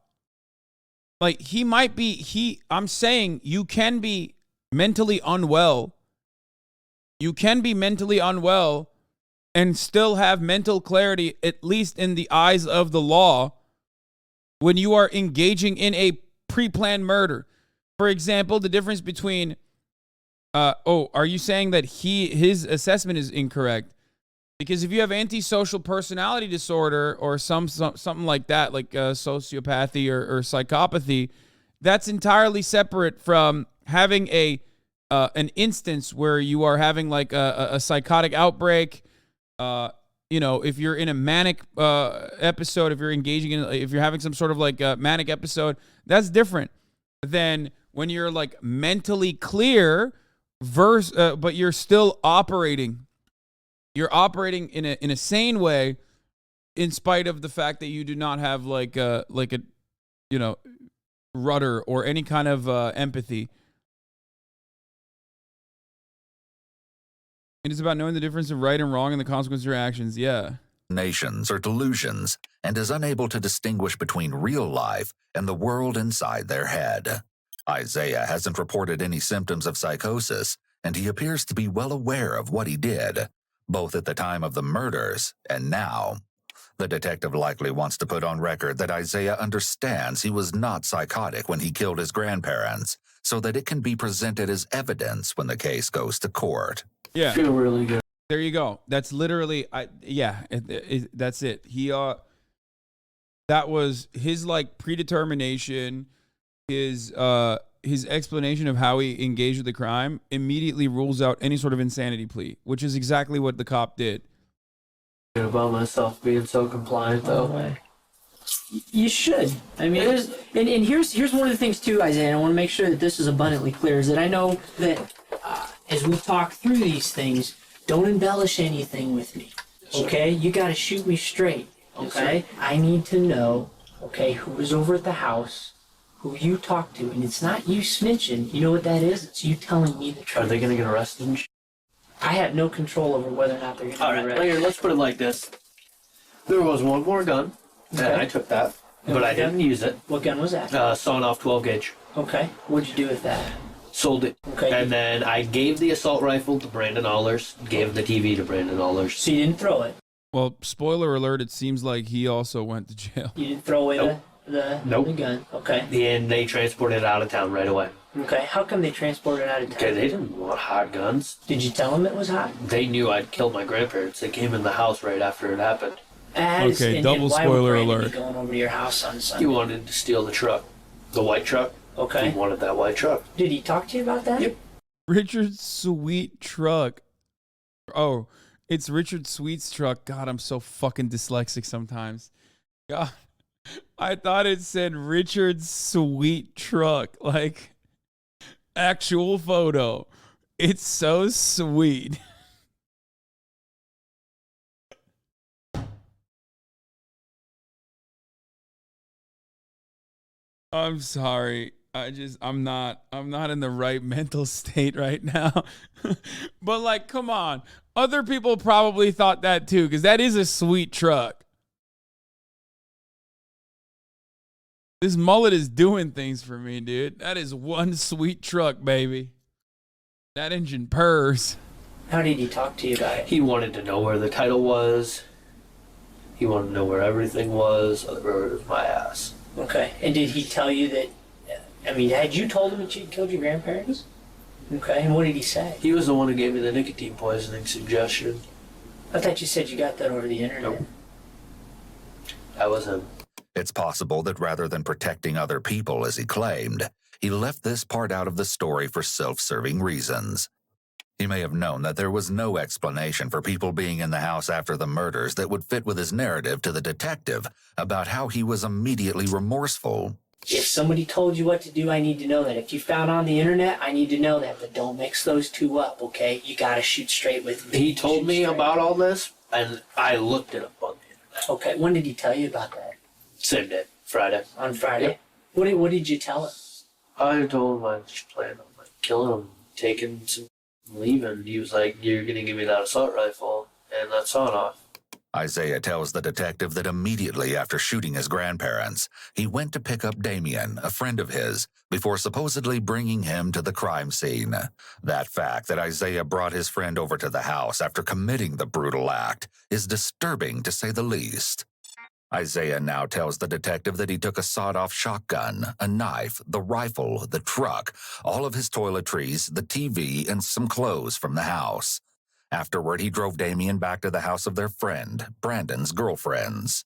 Like, he might be, I'm saying you can be mentally unwell. You can be mentally unwell and still have mental clarity, at least in the eyes of the law, when you are engaging in a pre-planned murder. For example, the difference between, are you saying that his assessment is incorrect? Because if you have antisocial personality disorder or something like that, like sociopathy or psychopathy, that's entirely separate from having a an instance where you are having like a psychotic outbreak, you know, if you're in a manic episode, if you're engaging in, if you're having some sort of like manic episode, that's different than when you're like mentally clear, but you're still operating. You're operating in a sane way, in spite of the fact that you do not have like a you know, rudder or any kind of empathy. It is about knowing the difference of right and wrong and the consequences of your actions. Yeah. Nations or delusions, and is unable to distinguish between real life and the world inside their head. Isaiah hasn't reported any symptoms of psychosis, and he appears to be well aware of what he did, both at the time of the murders and now. The detective likely wants to put on record that Isaiah understands he was not psychotic when he killed his grandparents, so that it can be presented as evidence when the case goes to court. Yeah. I feel really good. There you go. That's literally, that's it. He, that was his like predetermination, his explanation of how he engaged with the crime immediately rules out any sort of insanity plea, which is exactly what the cop did. About myself being so compliant, though. You should. I mean, here's one of the things too, Isaiah. And I want to make sure that this is abundantly clear. Is that I know that as we talk through these things, don't embellish anything with me. Okay? You got to shoot me straight. Okay? I need to know. Okay, who was over at the house, who you talked to, and it's not you snitching. You know what that is? It's you telling me the truth. Are they gonna get arrested and shit? I have no control over whether or not they're going to All be right, arrested. here, let's put it like this. There was one more gun, and Okay. I took that, but I didn't use it. What gun was that? Sawn off 12 gauge. Okay. What'd you do with that? Sold it. Okay. And then I gave the assault rifle to Brandon Allers, gave the TV to Brandon Allers. So you didn't throw it? Well, spoiler alert, it seems like he also went to jail. You didn't throw away Nope. the gun? Okay. And they transported it out of town right away. Okay. How come they transported it out of town? Okay, they didn't want hot guns. Did you tell them it was hot? They knew I'd killed my grandparents. They came in the house right after it happened. Okay, double why spoiler would Brandon alert. be going over to your house on He Sunday? wanted to steal the truck. The white truck. Okay. He wanted that white truck. Did he talk to you about that? Yep. Richard Sweet truck. Oh, it's Richard Sweet's truck. God, I'm so fucking dyslexic sometimes. God, I thought it said Richard Sweet truck. Like, actual photo. It's so sweet. I'm sorry. I'm not in the right mental state right now. But like, come on. Other people probably thought that too, because that is a sweet truck. This mullet is doing things for me, dude. That is one sweet truck, baby. That engine purrs. How did he talk to you about it? He wanted to know where the title was. He wanted to know where everything was. Other it was my ass. Okay. And did he tell you that, I mean, had you told him that you'd killed your grandparents? Okay. And what did he say? He was the one who gave me the nicotine poisoning suggestion. I thought you said you got that over the internet. Nope. That was him. It's possible that rather than protecting other people as he claimed, he left this part out of the story for self-serving reasons. He may have known that there was no explanation for people being in the house after the murders that would fit with his narrative to the detective about how he was immediately remorseful. If somebody told you what to do, I need to know that. If you found on the internet, I need to know that. But don't mix those two up, okay? You gotta shoot straight with me. He told me about all this, and I looked it up on the internet. Okay, when did he tell you about that? Same day, Friday. On Friday? Yep. What did you tell him? I told him I just planned on killing him, taking some, leaving. He was like, "You're gonna give me that assault rifle and that sawn off." Isaiah tells the detective that immediately after shooting his grandparents, he went to pick up Damien, a friend of his, before supposedly bringing him to the crime scene. That fact that Isaiah brought his friend over to the house after committing the brutal act is disturbing to say the least. Isaiah now tells the detective that he took a sawed-off shotgun, a knife, the rifle, the truck, all of his toiletries, the TV, and some clothes from the house. Afterward, he drove Damien back to the house of their friend, Brandon's girlfriends.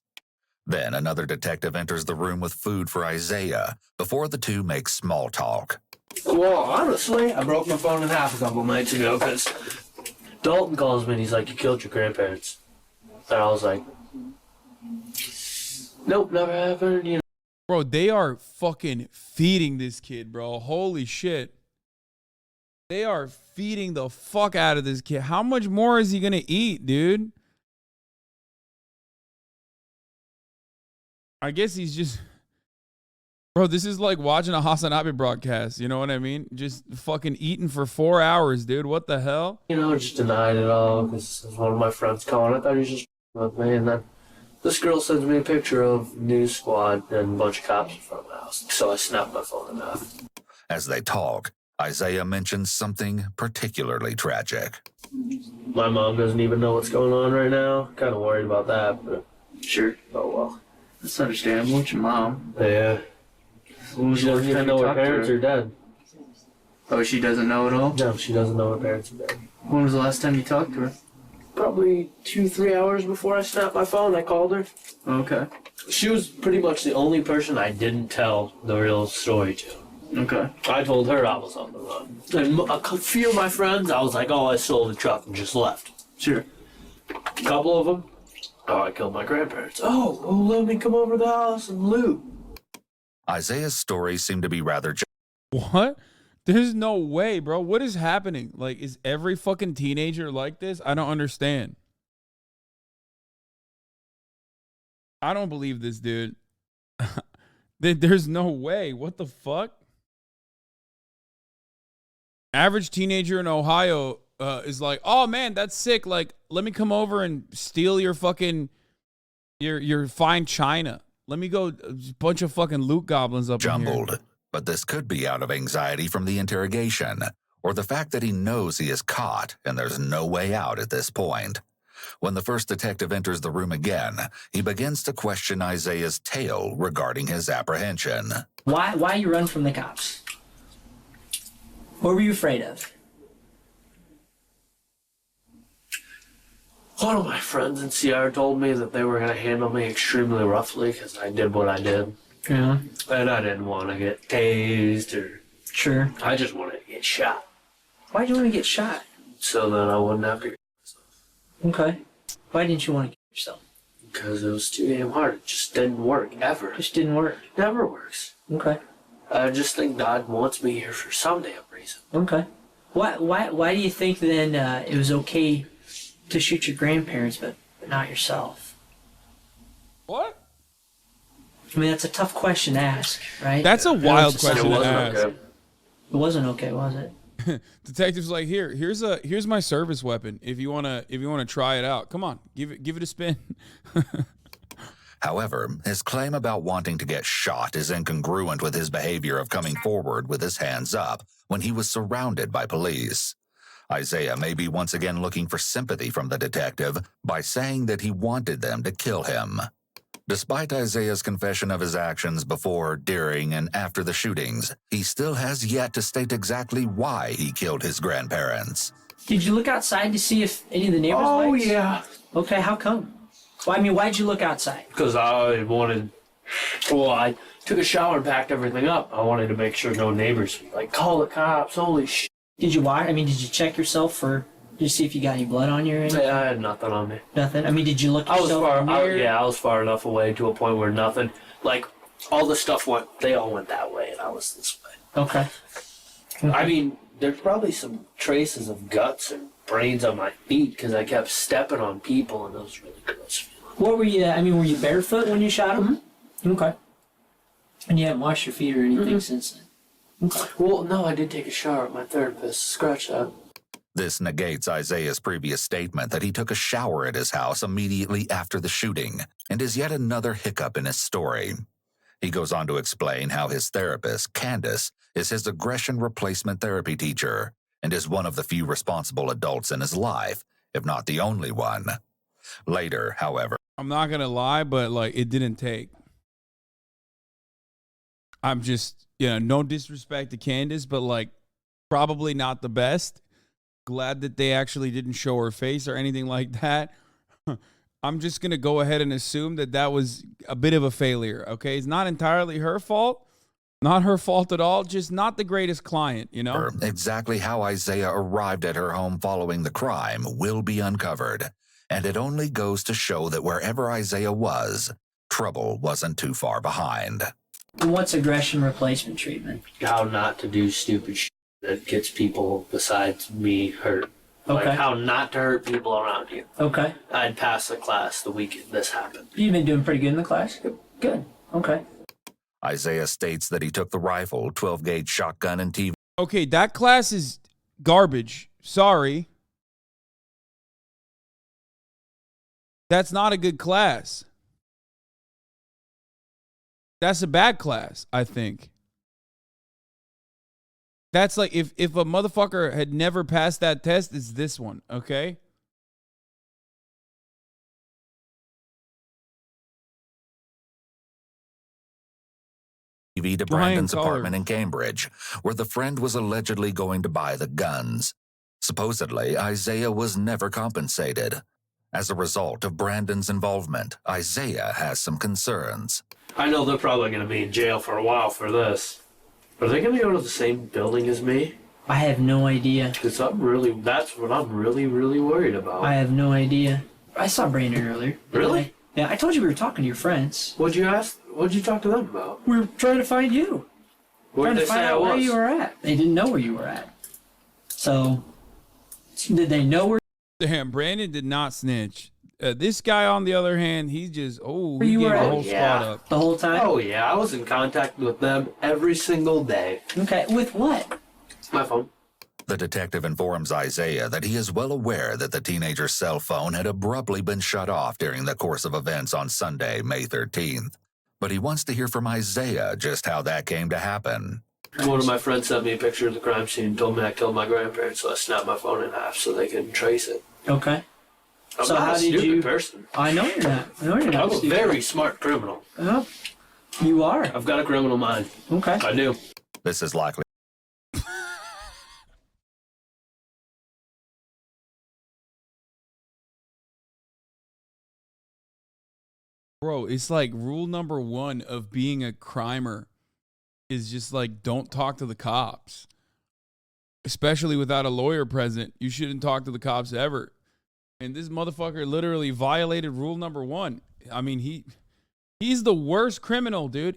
Then another detective enters the room with food for Isaiah before the two make small talk. Well, honestly, I broke my phone in half a couple nights ago because Dalton calls me and he's like, "You killed your grandparents." And I was like, "Nope, never happened." You know. Bro, they are fucking feeding this kid, bro. Holy shit. They are feeding the fuck out of this kid. How much more is he gonna eat, dude? I guess he's just... Bro, this is like watching a Hasanabi broadcast. You know what I mean? Just fucking eating for 4 hours, dude. What the hell? You know, just denied it all because one of my friends calling. I thought he was just with me, and then this girl sends me a picture of News Squad and a bunch of cops in front of my house. So I snapped my phone in half. As they talk, Isaiah mentions something particularly tragic. My mom doesn't even know what's going on right now. Kind of worried about that, but sure. Oh well. That's understandable. It's your mom. Yeah. When was She the doesn't last time even know you her talked to parents her? are dead. Oh, she doesn't know at all? No, she doesn't know her parents are dead. When was the last time you talked to her? Probably 2-3 hours before I snapped my phone, I called her. Okay. She was pretty much the only person I didn't tell the real story to. Okay. I told her I was on the run. And a few of my friends, I was like, "Oh, I sold the truck and just left." Sure. A couple of them, "Oh, I killed my grandparents." "Oh, well, let me come over to the house and loot." Isaiah's story seemed to be rather What? There's no way, bro. What is happening? Like, is every fucking teenager like this? I don't understand. I don't believe this, dude. There's no way. What the fuck? Average teenager in Ohio is like, "Oh man, that's sick. Like, let me come over and steal your fucking your fine china. Let me go a bunch of fucking loot goblins up in here." jumbled. But this could be out of anxiety from the interrogation, or the fact that he knows he is caught and there's no way out at this point. When the first detective enters the room again, he begins to question Isaiah's tale regarding his apprehension. Why you run from the cops? What were you afraid of? One of my friends in CR told me that they were going to handle me extremely roughly because I did what I did. Yeah. And I didn't want to get tased or... Sure. I just wanted to get shot. Why'd you want to get shot? So that I wouldn't have to... Okay. Why didn't you want to kill yourself? Because it was too damn hard. It just didn't work, ever. Just didn't work. Never works. Okay. I just think God wants me here for some damn reason. Okay. Why do you think then it was okay to shoot your grandparents but not yourself? What? I mean, that's a tough question to ask, right? That's a wild question to wasn't ask. okay. It wasn't okay, was it? Detective's like, here's my service weapon. If you wanna try it out, come on, give it a spin. However, his claim about wanting to get shot is incongruent with his behavior of coming forward with his hands up when he was surrounded by police. Isaiah may be once again looking for sympathy from the detective by saying that he wanted them to kill him. Despite Isaiah's confession of his actions before, during, and after the shootings, he still has yet to state exactly why he killed his grandparents. Did you look outside to see if any of the neighbors Oh, lights? yeah. Okay, how come? Well, I mean, why'd you look outside? Because I wanted... Well, I took a shower and packed everything up. I wanted to make sure no neighbors would be like, "Call the cops, holy shit." Did you watch? I mean, did you check yourself for... Did you see if you got any blood on you or anything? Yeah, I had nothing on me. Nothing? I mean, did you look I was yourself in the far, mirror? I was far enough away to a point where nothing, like, all the stuff they all went that way, and I was this way. Okay. I mean, there's probably some traces of guts and brains on my feet because I kept stepping on people, and it was really gross. What were you, I mean, were you barefoot when you shot him? Mm-hmm. Okay. And you haven't washed your feet or anything since then? Okay. Well, no, I did take a shower with my therapist. Scratch that. This negates Isaiah's previous statement that he took a shower at his house immediately after the shooting, and is yet another hiccup in his story. He goes on to explain how his therapist, Candace, is his aggression replacement therapy teacher, and is one of the few responsible adults in his life, if not the only one. Later, however, I'm not gonna lie, but like it didn't take. I'm just, no disrespect to Candace, but like probably not the best. Glad that they actually didn't show her face or anything like that. I'm just going to go ahead and assume that was a bit of a failure, okay? It's not entirely her fault, Not her fault at all, just not the greatest client, you know? exactly how Isaiah arrived at her home following the crime will be uncovered, and it only goes to show that wherever Isaiah was, trouble wasn't too far behind. What's aggression replacement treatment? How not to do stupid shit that gets people besides me hurt. Okay. Like how not to hurt people around you. Okay. I'd pass the class the week this happened. You've been doing pretty good in the class? Good. Okay. Isaiah states that he took the rifle, 12-gauge shotgun, and TV. Okay, that class is garbage. Sorry. That's not a good class. That's a bad class, I think. That's like if a motherfucker had never passed that test, it's this one, okay? To Brandon's apartment in Cambridge, where the friend was allegedly going to buy the guns. Supposedly, Isaiah was never compensated. As a result of Brandon's involvement, Isaiah has some concerns. I know they're probably going to be in jail for a while for this. Are they going to go to the same building as me? I have no idea. Because that's what I'm really, really worried about. I have no idea. I saw Brandon earlier. Really? Yeah, I told you we were talking to your friends. What'd you talk to them about? We were trying to find you. Where did they say I was? Where you were at. They didn't know where you were at. So, did they know where? Damn, Brandon did not snitch. This guy, on the other hand, he just, he you gave were the at? whole spot up. The whole time? Oh, yeah. I was in contact with them every single day. Okay, with what? My phone. The detective informs Isaiah that he is well aware that the teenager's cell phone had abruptly been shut off during the course of events on Sunday, May 13th. But he wants to hear from Isaiah just how that came to happen. One of my friends sent me a picture of the crime scene and told me I killed my grandparents, so I snapped my phone in half so they couldn't trace it. Okay. I'm not a stupid person. I know you're not. I'm a very smart criminal. You are. I've got a criminal mind. Okay. I do. This is likely Bro, it's like rule number 1 of being a crimer is just like, don't talk to the cops. Especially without a lawyer present. You shouldn't talk to the cops ever. And this motherfucker literally violated rule number 1. I mean, he's the worst criminal, dude.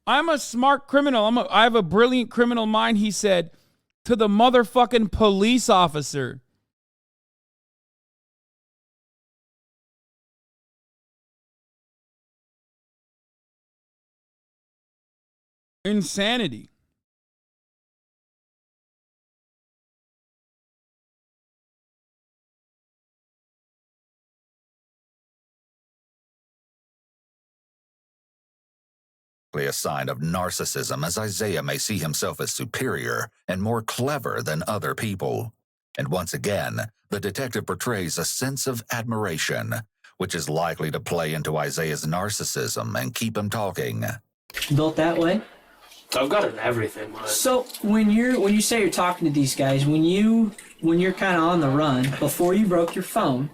I'm a smart criminal. I have a brilliant criminal mind, he said to the motherfucking police officer. Insanity. a sign of narcissism, as Isaiah may see himself as superior and more clever than other people. And once again, the detective portrays a sense of admiration, which is likely to play into Isaiah's narcissism and keep him talking. Built that way? I've got it in everything, man. So when you say you're talking to these guys, when you're kind of on the run, before you broke your phone,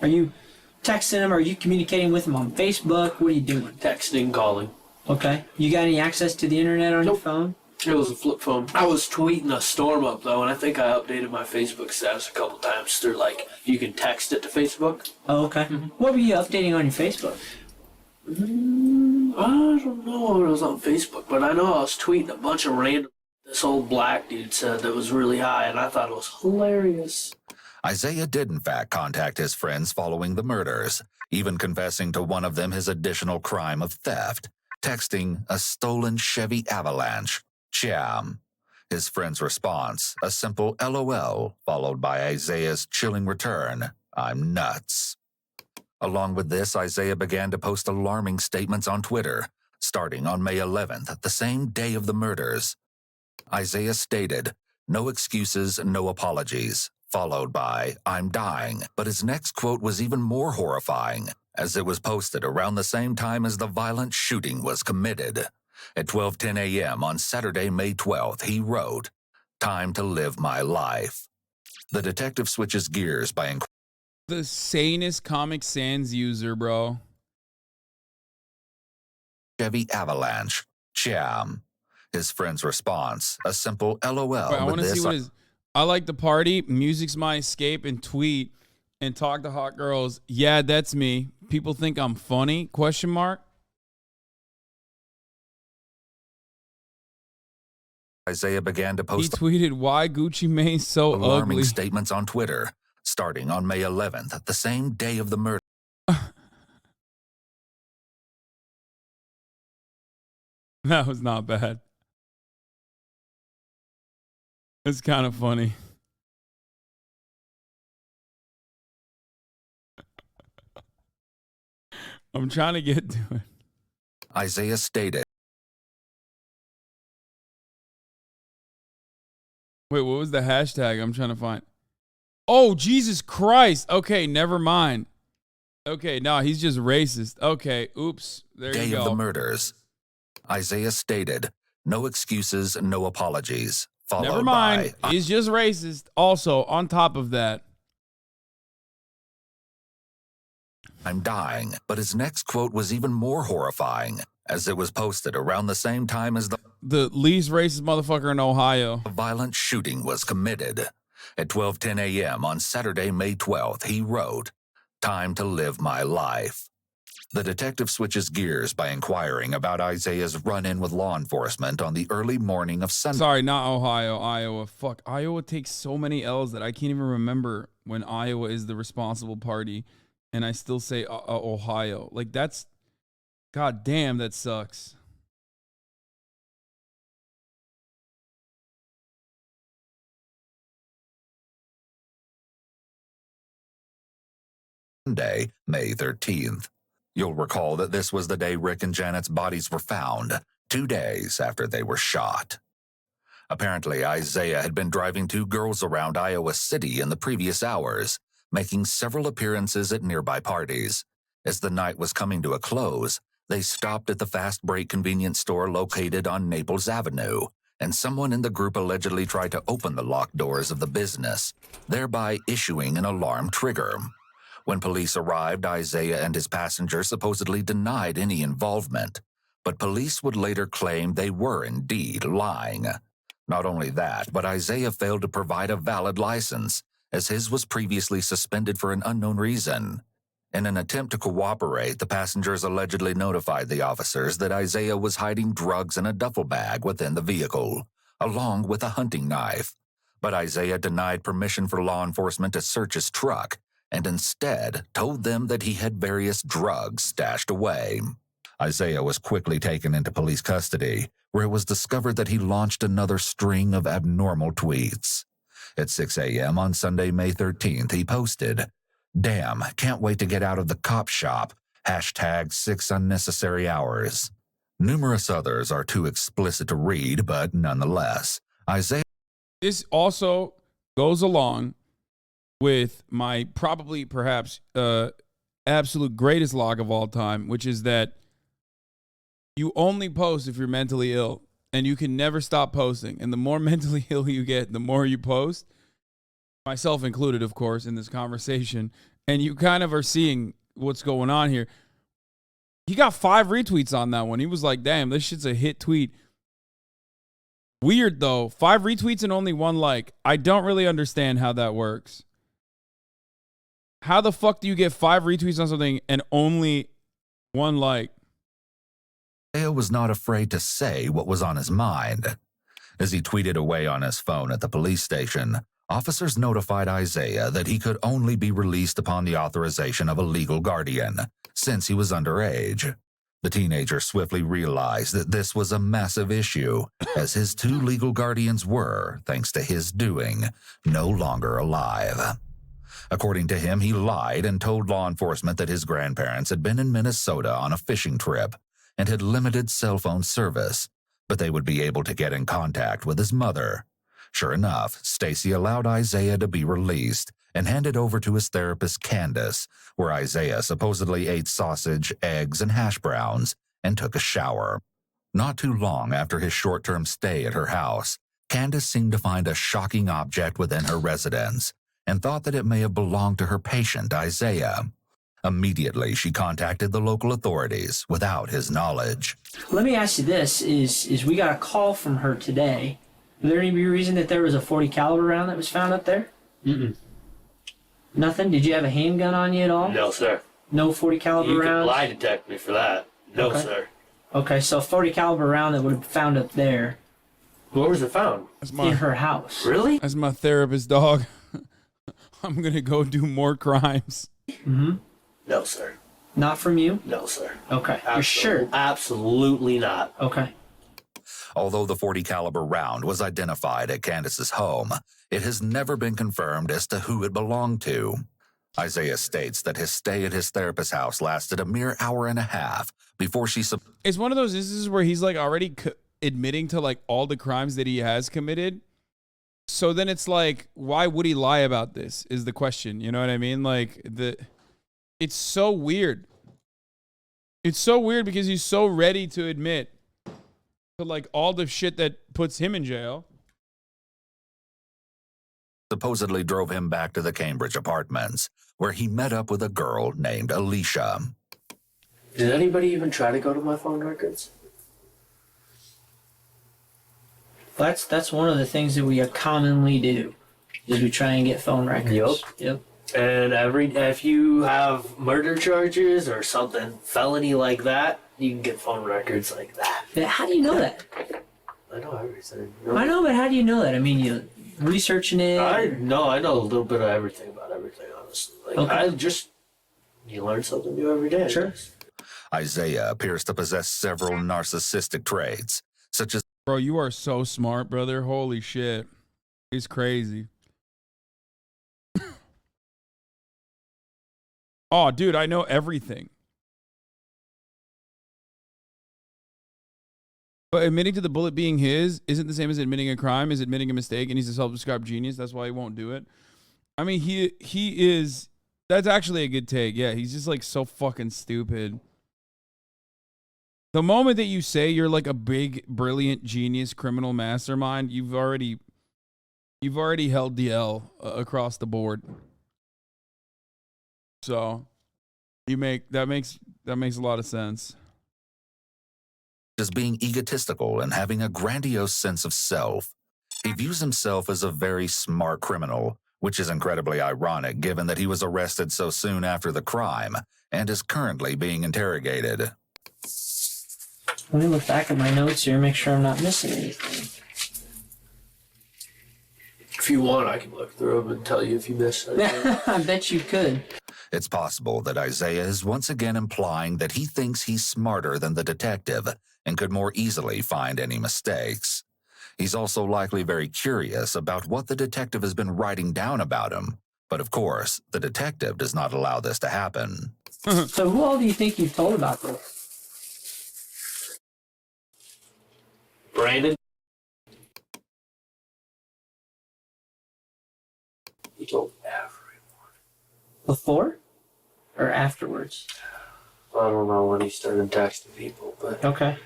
are you texting them? Are you communicating with them on Facebook? What are you doing? Texting, calling. Okay. You got any access to the internet on your phone? It was a flip phone. I was tweeting a storm up, though, and I think I updated my Facebook status a couple times through, like, you can text it to Facebook. Oh, okay. What were you updating on your Facebook? I don't know what was on Facebook, but I know I was tweeting a bunch of random. This old black dude said that was really high, and I thought it was hilarious. Isaiah did in fact contact his friends following the murders, even confessing to one of them his additional crime of theft, texting a stolen Chevy Avalanche. Cham. His friend's response, a simple LOL, followed by Isaiah's chilling return, I'm nuts. Along with this, Isaiah began to post alarming statements on Twitter, starting on May 11th, the same day of the murders. Isaiah stated, no excuses, no apologies, followed by, I'm dying. But his next quote was even more horrifying, as it was posted around the same time as the violent shooting was committed. At 12:10 a.m. on Saturday, May 12th, he wrote, time to live my life. The detective switches gears by the sanest Comic Sans user, bro. Chevy Avalanche. Sham. His friend's response, a simple LOL. Wait, I with want to see this what is. I like to party. Music's my escape, and tweet and talk to hot girls. Yeah, that's me. People think I'm funny? Question mark. Isaiah began to He post tweeted, "Why Gucci Mane's so alarming ugly." statements on Twitter, starting on May 11th, the same day of the murder. That was not bad. It's kind of funny. I'm trying to get to it. Isaiah stated, Wait, what was the hashtag? I'm trying to find. Oh, Jesus Christ. Okay, never mind. Okay, no, he's just racist. Okay, oops. There day you of the go. murders. Isaiah stated, no excuses, no apologies. Followed Never mind. by, He's just racist. Also, on top of that, I'm dying. But his next quote was even more horrifying, as it was posted around the same time as the least racist motherfucker in Ohio. a violent shooting was committed. At 12:10 a.m. on Saturday, May 12th, he wrote, "Time to live my life." The detective switches gears by inquiring about Isaiah's run-in with law enforcement on the early morning of Sunday. Sorry, not Ohio, Iowa. Fuck, Iowa takes so many L's that I can't even remember when Iowa is the responsible party, and I still say Ohio. Like, that's, god damn, that sucks. Sunday, May 13th. You'll recall that this was the day Rick and Janet's bodies were found, 2 days after they were shot. Apparently, Isaiah had been driving two girls around Iowa City in the previous hours, making several appearances at nearby parties. As the night was coming to a close, they stopped at the fast break convenience store located on Naples Avenue, and someone in the group allegedly tried to open the locked doors of the business, thereby issuing an alarm trigger. When police arrived, Isaiah and his passenger supposedly denied any involvement, but police would later claim they were indeed lying. Not only that, but Isaiah failed to provide a valid license, as his was previously suspended for an unknown reason. In an attempt to cooperate, the passengers allegedly notified the officers that Isaiah was hiding drugs in a duffel bag within the vehicle, along with a hunting knife. But Isaiah denied permission for law enforcement to search his truck, and instead told them that he had various drugs stashed away. Isaiah was quickly taken into police custody, where it was discovered that he launched another string of abnormal tweets. At 6 a.m. on Sunday, May 13th, he posted, "Damn, can't wait to get out of the cop shop. Hashtag 6 unnecessary hours." Numerous others are too explicit to read, but nonetheless, Isaiah... This also goes along with my probably, perhaps, absolute greatest log of all time, which is that you only post if you're mentally ill, and you can never stop posting. And the more mentally ill you get, the more you post, myself included, of course, in this conversation. And you kind of are seeing what's going on here. He got 5 retweets on that one. He was like, damn, this shit's a hit tweet. Weird, though. 5 retweets and only 1 like. I don't really understand how that works. How the fuck do you get 5 retweets on something and only 1 like? Isaiah was not afraid to say what was on his mind. As he tweeted away on his phone at the police station, officers notified Isaiah that he could only be released upon the authorization of a legal guardian, since he was underage. The teenager swiftly realized that this was a massive issue, as his 2 legal guardians were, thanks to his doing, no longer alive. According to him, he lied and told law enforcement that his grandparents had been in Minnesota on a fishing trip and had limited cell phone service, but they would be able to get in contact with his mother. Sure enough, Stacy allowed Isaiah to be released and handed over to his therapist Candace, where Isaiah supposedly ate sausage, eggs, and hash browns and took a shower. Not too long after his short-term stay at her house, Candace seemed to find a shocking object within her residence and thought that it may have belonged to her patient, Isaiah. Immediately, she contacted the local authorities without his knowledge. Let me ask you this: is we got a call from her today? Was there any reason that there was a .40 caliber round that was found up there? Nothing. Did you have a handgun on you at all? No, sir. No .40 caliber You rounds. can lie detect me for that. No, Okay. sir. Okay, so .40 caliber round that would have found up there Where was it found? in her house. Really? As my therapist, dog. I'm gonna go do more crimes. No, sir. Not from you. No, sir. Okay, you're sure? Absolutely not. Okay. Although the .40 caliber round was identified at Candace's home, it has never been confirmed as to who it belonged to. Isaiah states that his stay at his therapist's house lasted a mere hour and a half before she It's one of those instances where he's like already admitting to like all the crimes that he has committed. So then it's like, why would he lie about this is the question. You know what I mean? Like it's so weird. It's so weird because he's so ready to admit to like all the shit that puts him in jail. supposedly drove him back to the Cambridge apartments, where he met up with a girl named Alicia. Did anybody even try to go to my phone records? That's one of the things that we commonly do. Is we try and get phone records. Yep. And if you have murder charges or something, felony like that, you can get phone records like that. But how do you know that? I know everything. I know, but how do you know that? I mean, you researching it? I know a little bit of everything about everything, honestly. Like, Okay. you learn something new every day. Sure. Isaiah appears to possess several narcissistic traits, such as Bro, you are so smart, brother. Holy shit. It's crazy. Oh, dude, I know everything. But admitting to the bullet being his isn't the same as admitting a crime, is admitting a mistake, and he's a self-described genius. That's why he won't do it. I mean, he is... That's actually a good take. Yeah, he's just like so fucking stupid. The moment that you say you're like a big, brilliant, genius criminal mastermind, you've already held the L across the board. So that makes a lot of sense. being egotistical and having a grandiose sense of self. He views himself as a very smart criminal, which is incredibly ironic given that he was arrested so soon after the crime and is currently being interrogated. Let me look back at my notes here, make sure I'm not missing anything. If you want, I can look through them and tell you if you missed anything. I bet you could. It's possible that Isaiah is once again implying that he thinks he's smarter than the detective and could more easily find any mistakes. He's also likely very curious about what the detective has been writing down about him. But of course, the detective does not allow this to happen. So who all do you think you've told about this? Brandon? He told everyone. Before or afterwards? I don't know when he started texting people, but Okay.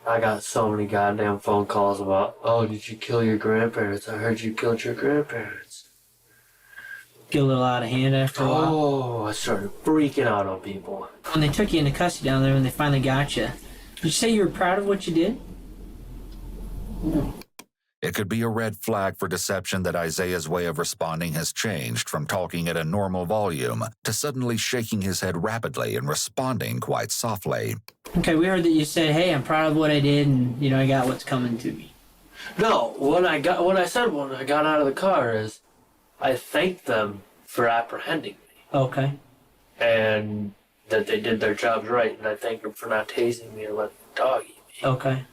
I got so many goddamn phone calls about, oh, did you kill your grandparents? I heard you killed your grandparents. Get a little out of hand after a while. Oh, I started freaking out on people. When they took you into custody down there and they finally got you, did you say you were proud of what you did? It could be a red flag for deception that Isaiah's way of responding has changed from talking at a normal volume to suddenly shaking his head rapidly and responding quite softly. Okay, we heard that you said, hey, I'm proud of what I did and, I got what's coming to me. No, what I said when I got out of the car is, I thanked them for apprehending me Okay. and that they did their jobs right, and I thanked them for not tasing me and letting the dog eat me.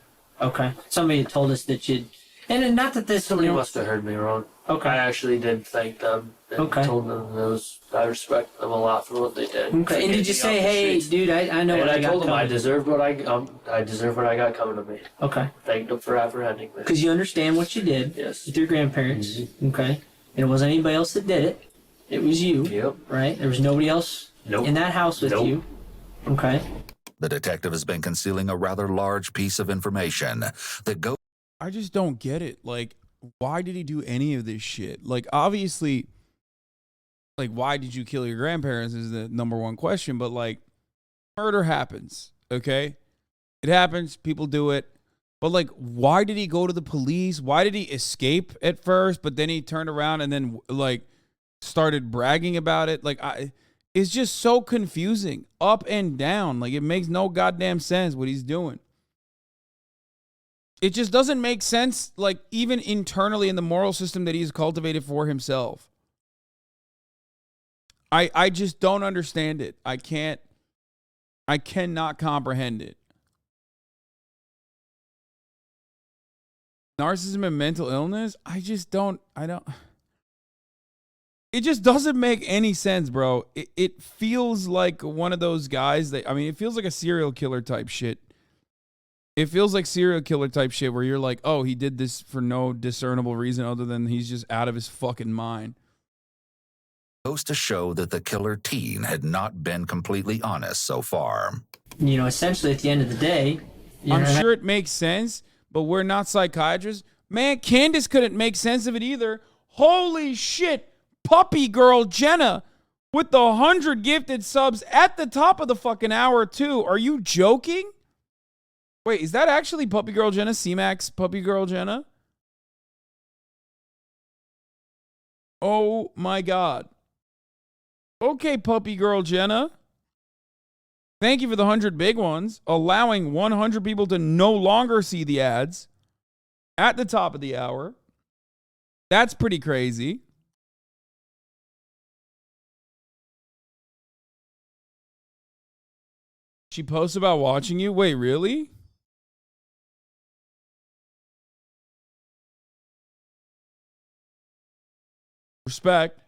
Okay. Somebody had told us that you'd... And not that this... Somebody must have heard me wrong. Okay. I actually did thank them and told them I respect them a lot for what they did. Okay, and did you say, hey, dude, I know and what I I got told them coming. I deserved what I deserve what I got coming to me. Okay. Thanked them for apprehending me. Because you understand what you did Yes. with your grandparents. Okay. And it wasn't anybody else that did it. It was you. Yep. Right? There was nobody else Nope. in that house with Nope. you. Okay. The detective has been concealing a rather large piece of information that goes I just don't get it. Like, why did he do any of this shit? Like, obviously, like, why did you kill your grandparents is the number one question. But like, murder happens, okay? It happens. People do it. But like, why did he go to the police? Why did he escape at first, but then he turned around and then like started bragging about it? Like, it's just so confusing, up and down. Like, it makes no goddamn sense what he's doing. It just doesn't make sense, like, even internally in the moral system that he's cultivated for himself. I just don't understand it. I cannot comprehend it. Narcissism and mental illness, it just doesn't make any sense, bro. It feels like one of those guys that, I mean, it feels like a serial killer type shit. It feels like serial killer type shit where you're like, oh, he did this for no discernible reason other than he's just out of his fucking mind. Goes to show that the killer teen had not been completely honest so far. You know, essentially at the end of the day, I'm sure it makes sense, but we're not psychiatrists. Man, Candace couldn't make sense of it either. Holy shit. Puppy girl Jenna with the 100 gifted subs at the top of the fucking hour too. Are you joking? Wait, is that actually Puppy Girl Jenna? C-Max Puppy Girl Jenna? Oh my God. Okay, Puppy Girl Jenna. Thank you for the 100 big ones, allowing 100 people to no longer see the ads at the top of the hour. That's pretty crazy. She posts about watching you? Wait, really? Respect.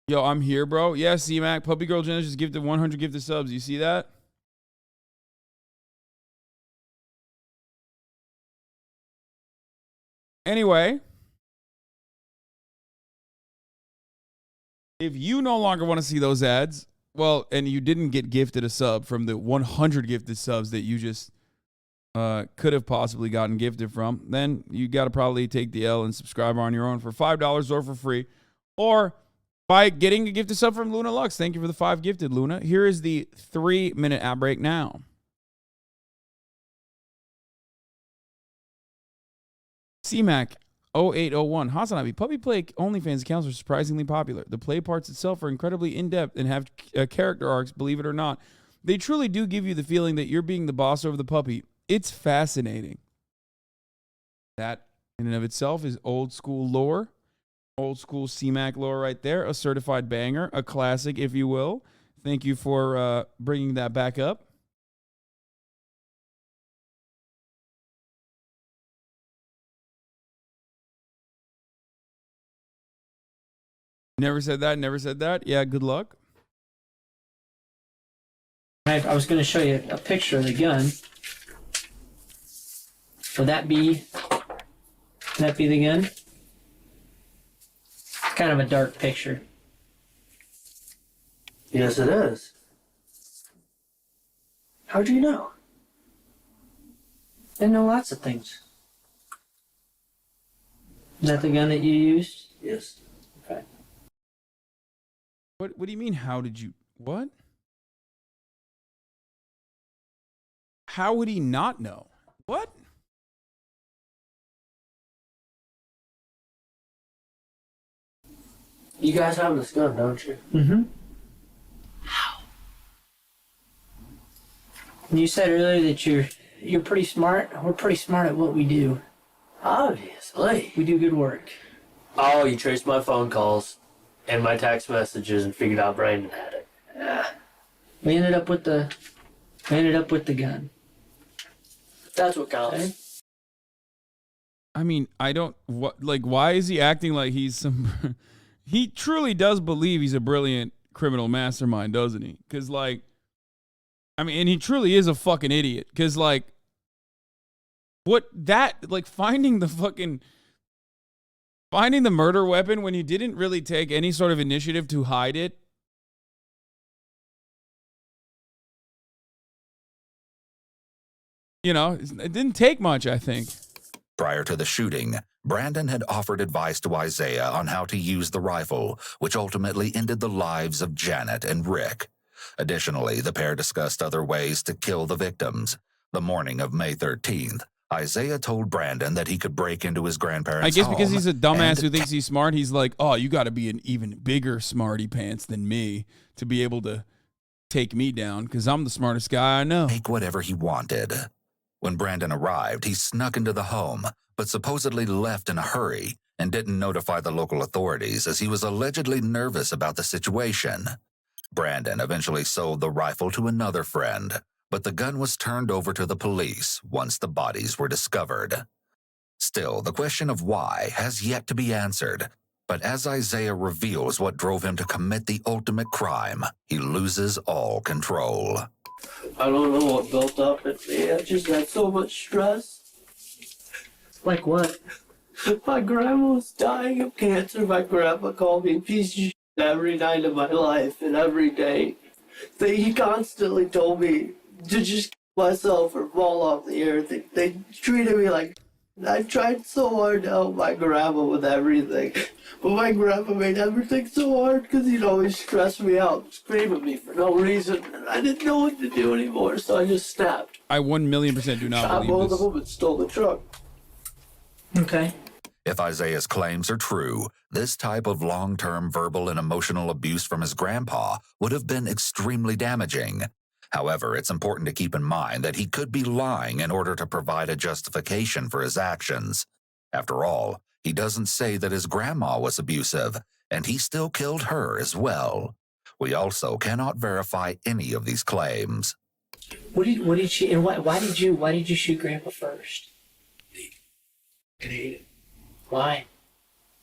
Yo, I'm here, bro. Yeah, C-Mac. Puppy Girl Jenna just gifted 100 gifted subs. You see that? Anyway. If you no longer want to see those ads, well, and you didn't get gifted a sub from the 100 gifted subs that you just could have possibly gotten gifted from, then you got to probably take the L and subscribe on your own for $5 or for free, or by getting a gifted sub from Luna Lux. Thank you for the 5 gifted, Luna. Here is the 3-minute ad break now. C-Mac 0801. Hasanabi, puppy play OnlyFans accounts are surprisingly popular. The play parts itself are incredibly in-depth and have character arcs, believe it or not. They truly do give you the feeling that you're being the boss over the puppy. It's fascinating. That, in and of itself, is old school lore. Old school C-Mac lore right there. A certified banger. A classic, if you will. Thank you for bringing that back up. Never said that, never said that. Yeah, good luck. I was going to show you a picture of the gun. Would that be the gun? It's kind of a dark picture. Yes, it is. How'd you know? I know lots of things. Is that the gun that you used? Yes. Okay. What do you mean, how did you... What? How would he not know? What? You guys have this gun, don't you? Mm-hmm. How? You said earlier that you're pretty smart. We're pretty smart at what we do. Obviously. We do good work. Oh, you traced my phone calls and my text messages and figured out Brandon had it. We ended up with the gun. That's what counts. Okay. I mean, I don't... What? Like, why is he acting like he's some... He truly does believe he's a brilliant criminal mastermind, doesn't he? Because, like... I mean, and he truly is a fucking idiot. Because, like... What that... Like, finding the murder weapon when he didn't really take any sort of initiative to hide it. You know, it didn't take much, I think. Prior to the shooting, Brandon had offered advice to Isaiah on how to use the rifle, which ultimately ended the lives of Janet and Rick. Additionally, the pair discussed other ways to kill the victims. The morning of May 13th, Isaiah told Brandon that he could break into his grandparents' I guess because home he's a dumbass and who thinks he's smart, he's like, oh, you got to be an even bigger smarty pants than me to be able to take me down because I'm the smartest guy I know. take whatever he wanted. When Brandon arrived, he snuck into the home, but supposedly left in a hurry and didn't notify the local authorities as he was allegedly nervous about the situation. Brandon eventually sold the rifle to another friend, but the gun was turned over to the police once the bodies were discovered. Still, the question of why has yet to be answered, but as Isaiah reveals what drove him to commit the ultimate crime, he loses all control. I don't know what built up in me. I just had so much stress. Like what? My grandma was dying of cancer. My grandpa called me a piece of shit every night of my life and every day. He constantly told me to just kill myself or fall off the earth. They treated me like I tried so hard to help my grandma with everything. But my grandpa made everything so hard because he'd always stress me out, scream at me for no reason. And I didn't know what to do anymore, so I just snapped. I 1,000,000% do not Shot both believe of this. them and stole the truck. Okay. If Isaiah's claims are true, this type of long-term verbal and emotional abuse from his grandpa would have been extremely damaging. However, it's important to keep in mind that he could be lying in order to provide a justification for his actions. After all, he doesn't say that his grandma was abusive, and he still killed her as well. We also cannot verify any of these claims. What did she and why did you shoot Grandpa first? I hate it. Why?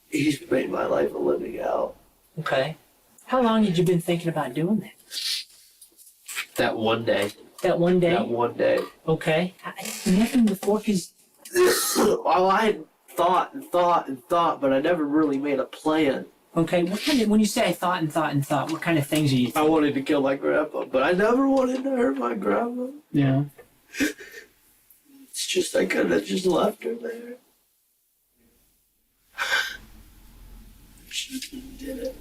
He's made my life a living hell. Okay. How long had you been thinking about doing that? That one day. That one day? That one day. Okay. Nothing before, because... Well, I had thought and thought and thought, but I never really made a plan. Okay, what kind of, when you say I thought and thought and thought, what kind of things are you I thinking? wanted to kill my grandpa, but I never wanted to hurt my grandma. Yeah. It's just I could have just left her there. Shouldn't did it.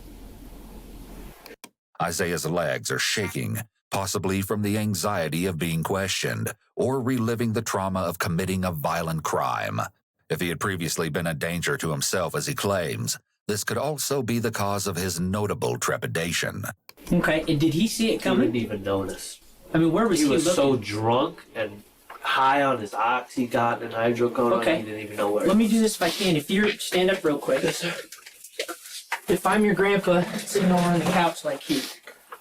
Isaiah's legs are shaking, possibly from the anxiety of being questioned or reliving the trauma of committing a violent crime. If he had previously been a danger to himself as he claims, this could also be the cause of his notable trepidation. Okay, and did he see it He coming? didn't even notice. I mean, where was He he was looking? so drunk and high on his oxycontin and hydrocodone, Okay. he didn't even know where. Let me do this if I can. If you're, stand up real quick. Yes, sir. If I'm your grandpa sitting over on the couch like he,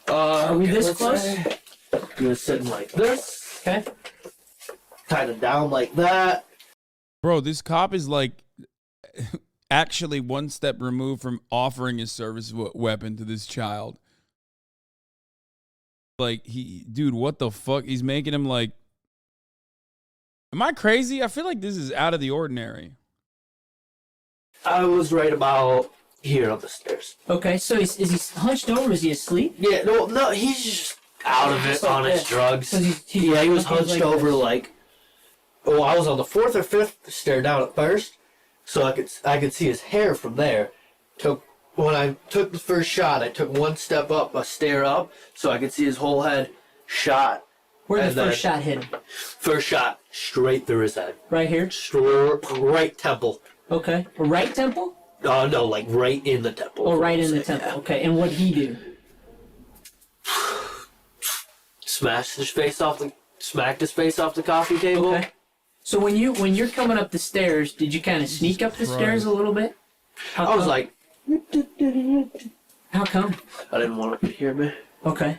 are we this let's close? say He was sitting like this, Okay. kind of down like that. Bro, this cop is like actually one step removed from offering his service weapon to this child. Like, dude, what the fuck? He's making him like, am I crazy? I feel like this is out of the ordinary. I was right about here on the stairs. Okay, so is he hunched over? Is he asleep? Yeah, no, he's just out of it Just like on his this. drugs. So he's Yeah, he was hunched hunched like over this. like. Oh, I was on the 4th or 5th stair down at first, so I could see his hair from there. When I took the first shot, I took one step up, a stair up, so I could see his whole head shot. Where'd And the first shot hit him? First shot straight through his head, Right here? right temple. Okay. Right temple? No, like right in the temple. Oh, right in the temple. Okay, and what'd he do? Smacked his face off the coffee table. Okay. So when you're coming up the stairs, did you kind of sneak up the stairs a little bit? How I was come? like, How come? I didn't want him to hear me. Okay.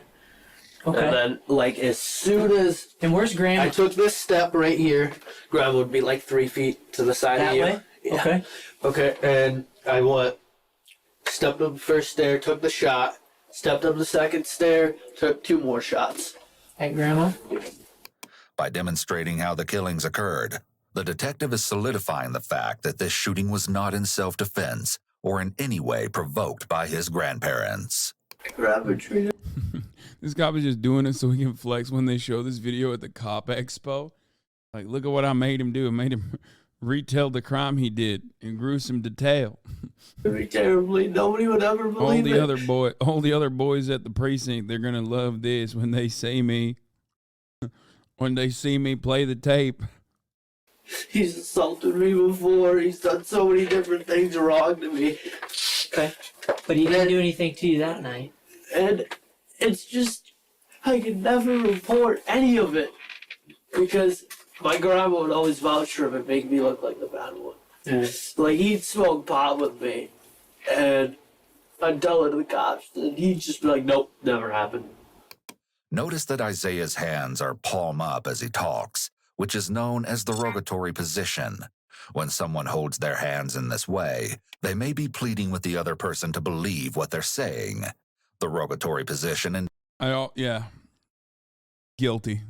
Okay. And then, like, as soon as And where's Grandma? I took this step right here, Grandma would be like 3 feet to the side That of you. way? Yeah. Okay. Okay, and I stepped up the first stair, took the shot, stepped up the second stair, took 2 more shots. Hey, Grandma. By demonstrating how the killings occurred, the detective is solidifying the fact that this shooting was not in self-defense or in any way provoked by his grandparents. Grandma treated. This cop is just doing it so he can flex when they show this video at the cop expo. Like, look at what I made him do. I made him retell the crime he did in gruesome detail. Very terribly. Nobody would ever believe All the other boys at the precinct, they're gonna love this when they see me. When they see me play the tape. He's assaulted me before. He's done so many different things wrong to me. Okay. But he didn't do anything to you that night. And it's just, I could never report any of it. Because my grandma would always vouch for him and make me look like the bad one. Like, he'd smoke pot with me. And I'd tell it to the cops. And he'd just be like, nope, never happened. Notice that Isaiah's hands are palm up as he talks, which is known as the rogatory position. When someone holds their hands in this way, they may be pleading with the other person to believe what they're saying. The rogatory position Guilty.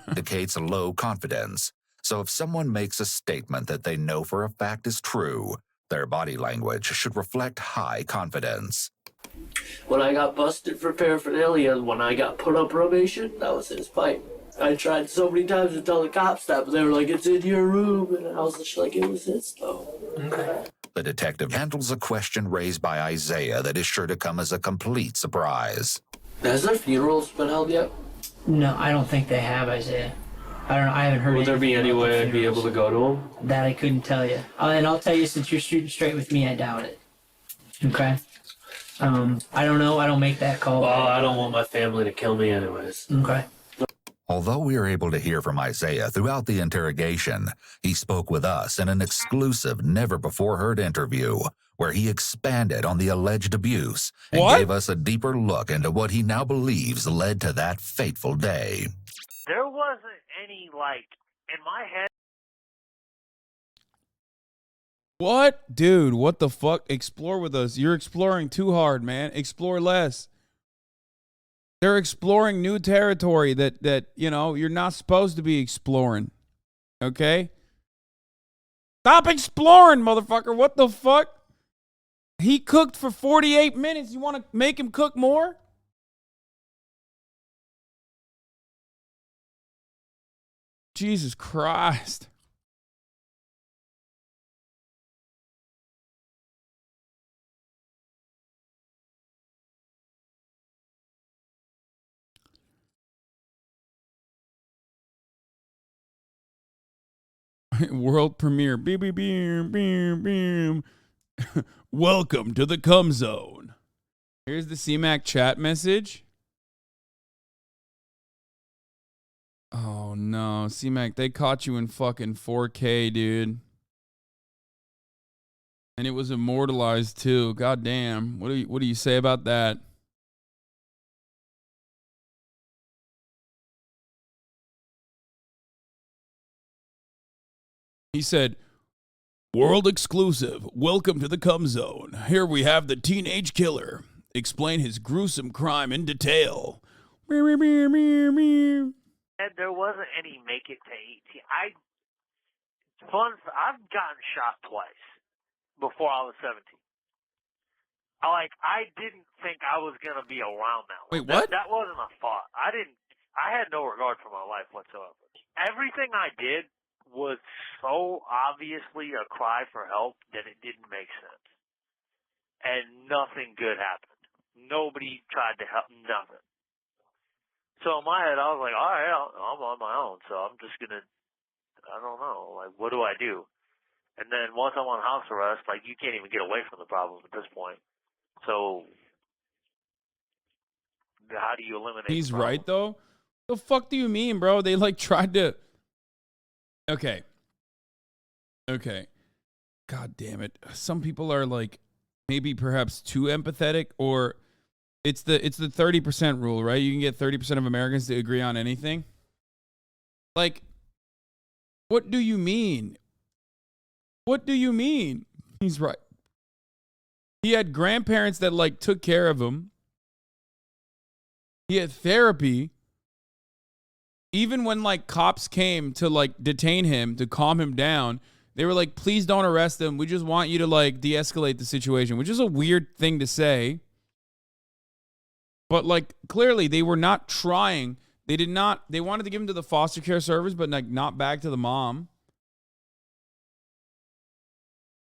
indicates low confidence. So if someone makes a statement that they know for a fact is true, their body language should reflect high confidence. When I got busted for paraphernalia, when I got put on probation, that was his fight. I tried so many times to tell the cops that, but they were like, it's in your room. And I was just like, it was his though. Okay. The detective handles a question raised by Isaiah that is sure to come as a complete surprise. Has their funerals been held yet? No, I don't think they have, Isaiah. I don't know. I haven't heard. Would there be any way I'd be able to go to them? That I couldn't tell you. And I'll tell you, since you're shooting straight with me, I doubt it. Okay. I don't know. I don't make that call. Well, I don't want my family to kill me anyways. Okay. Although we are able to hear from Isaiah throughout the interrogation, he spoke with us in an exclusive, never-before-heard interview where he expanded on the alleged abuse and gave us a deeper look into what he now believes led to that fateful day. There wasn't any, in my head. What? Dude, what the fuck? Explore with us. You're exploring too hard, man. Explore less. They're exploring new territory that you're not supposed to be exploring. Okay? Stop exploring, motherfucker. What the fuck? He cooked for 48 minutes. You want to make him cook more? Jesus Christ. World premiere. Beam, beam, beam, beam, beam. Welcome to the cum zone. Here's the CMAC chat message. Oh no, CMAC, they caught you in fucking 4K, dude. And it was immortalized too. God damn. What do you say about that? He said, world exclusive. Welcome to the cum zone. Here we have the teenage killer. Explain his gruesome crime in detail. There wasn't any make it to 18. I've gotten shot twice before I was 17. I didn't think I was going to be around that long. Wait, what? That wasn't a thought. I had no regard for my life whatsoever. Everything I did was so obviously a cry for help that it didn't make sense. And nothing good happened. Nobody tried to help, nothing. So in my head, I was like, all right, I'm on my own, so I'm just going to, I don't know, what do I do? And then once I'm on house arrest, you can't even get away from the problem at this point. So how do you eliminate the He's problem? right, though. The fuck do you mean, bro? They tried to... Okay. God damn it. Some people are maybe perhaps too empathetic, or it's the 30% rule, right? You can get 30% of Americans to agree on anything. What do you mean? What do you mean? He's right. He had grandparents that took care of him. He had therapy. Even when cops came to detain him, to calm him down, they were like, please don't arrest him. We just want you to de-escalate the situation, which is a weird thing to say. But clearly they were not trying. They wanted to give him to the foster care service, but not back to the mom.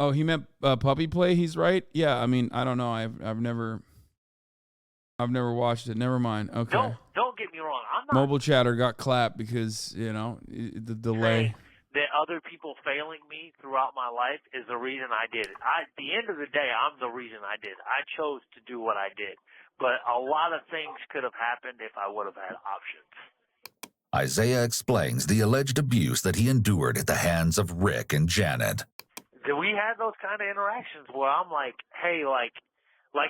Oh, he meant puppy play. He's right. Yeah, I mean, I don't know. I've never watched it. Never mind. Okay. Don't get me wrong. I'm not Mobile chatter got clapped because the delay. saying that other people failing me throughout my life is the reason I did it. At the end of the day, I'm the reason I did it. I chose to do what I did. But a lot of things could have happened if I would have had options. Isaiah explains the alleged abuse that he endured at the hands of Rick and Janet. We had those kind of interactions where I'm like, hey, like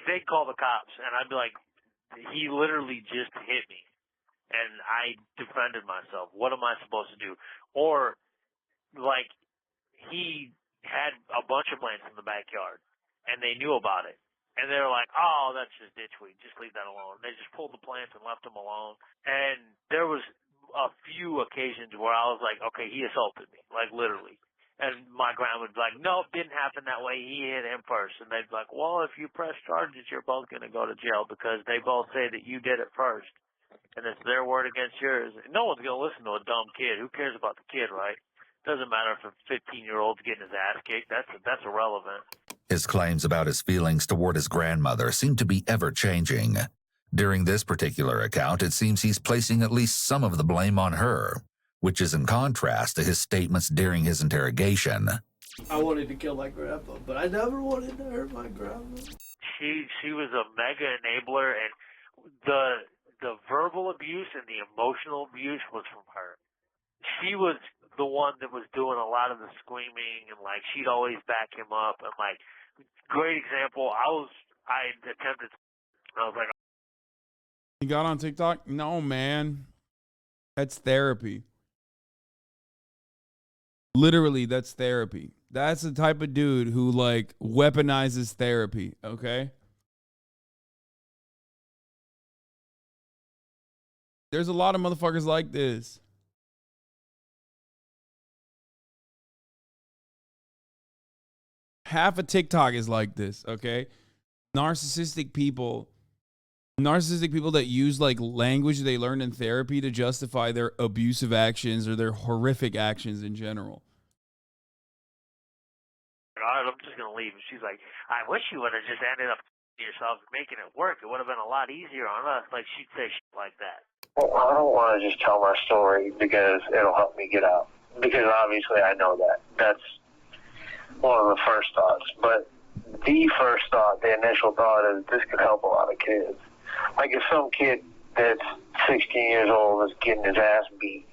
they'd call the cops, and I'd be like, he literally just hit me, and I defended myself. What am I supposed to do? Or, like, he had a bunch of plants in the backyard, and they knew about it. And they were like, oh, that's just ditchweed. Just leave that alone. They just pulled the plants and left them alone. And there was a few occasions where I was like, okay, he assaulted me, like literally. And my grandma would be like, nope, didn't happen that way. He hit him first. And they'd be like, well, if you press charges, you're both going to go to jail because they both say that you did it first. And it's their word against yours. No one's going to listen to a dumb kid. Who cares about the kid, right? Doesn't matter if a 15-year-old's getting his ass kicked. That's irrelevant. His claims about his feelings toward his grandmother seem to be ever-changing. During this particular account, it seems he's placing at least some of the blame on her, which is in contrast to his statements during his interrogation. I wanted to kill my grandpa, but I never wanted to hurt my grandma. She was a mega enabler, and the verbal abuse and the emotional abuse was from her. She was the one that was doing a lot of the screaming, and like she'd always back him up, and like great example. I was like, You got on TikTok? No, man. That's therapy. Literally, that's therapy. That's the type of dude who like weaponizes therapy, okay? There's a lot of motherfuckers like this. Half of TikTok is like this, okay? Narcissistic people that use like language they learned in therapy to justify their abusive actions or their horrific actions in general. all right, I'm just gonna leave. And she's like, I wish you would have just ended up yourself making it work. It would have been a lot easier on us. Like she'd say shit like that. Well, I don't want to just tell my story because it'll help me get out. Because obviously I know that. That's one of the first thoughts. But the first thought, the initial thought is this could help a lot of kids. Like if some kid that's 16 years old is getting his ass beat,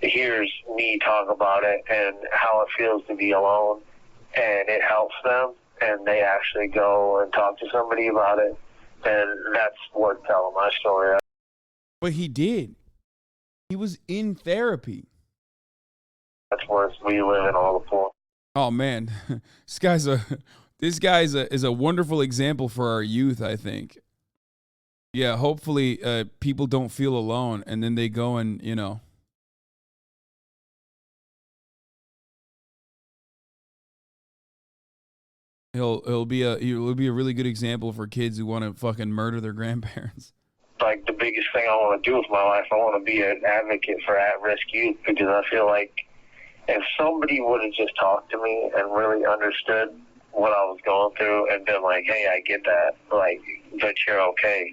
hears me talk about it and how it feels to be alone, and it helps them, and they actually go and talk to somebody about it, then that's worth telling my story. But he did. He was in therapy. That's worth reliving all the poor. Oh man, this guy is a wonderful example for our youth, I think. Yeah, hopefully people don't feel alone, and then they go and he'll be a really good example for kids who want to fucking murder their grandparents. Like the biggest thing I want to do with my life, I want to be an advocate for at-risk youth, because I feel like if somebody would have just talked to me and really understood what I was going through and been like, hey, I get that, like, but you're okay,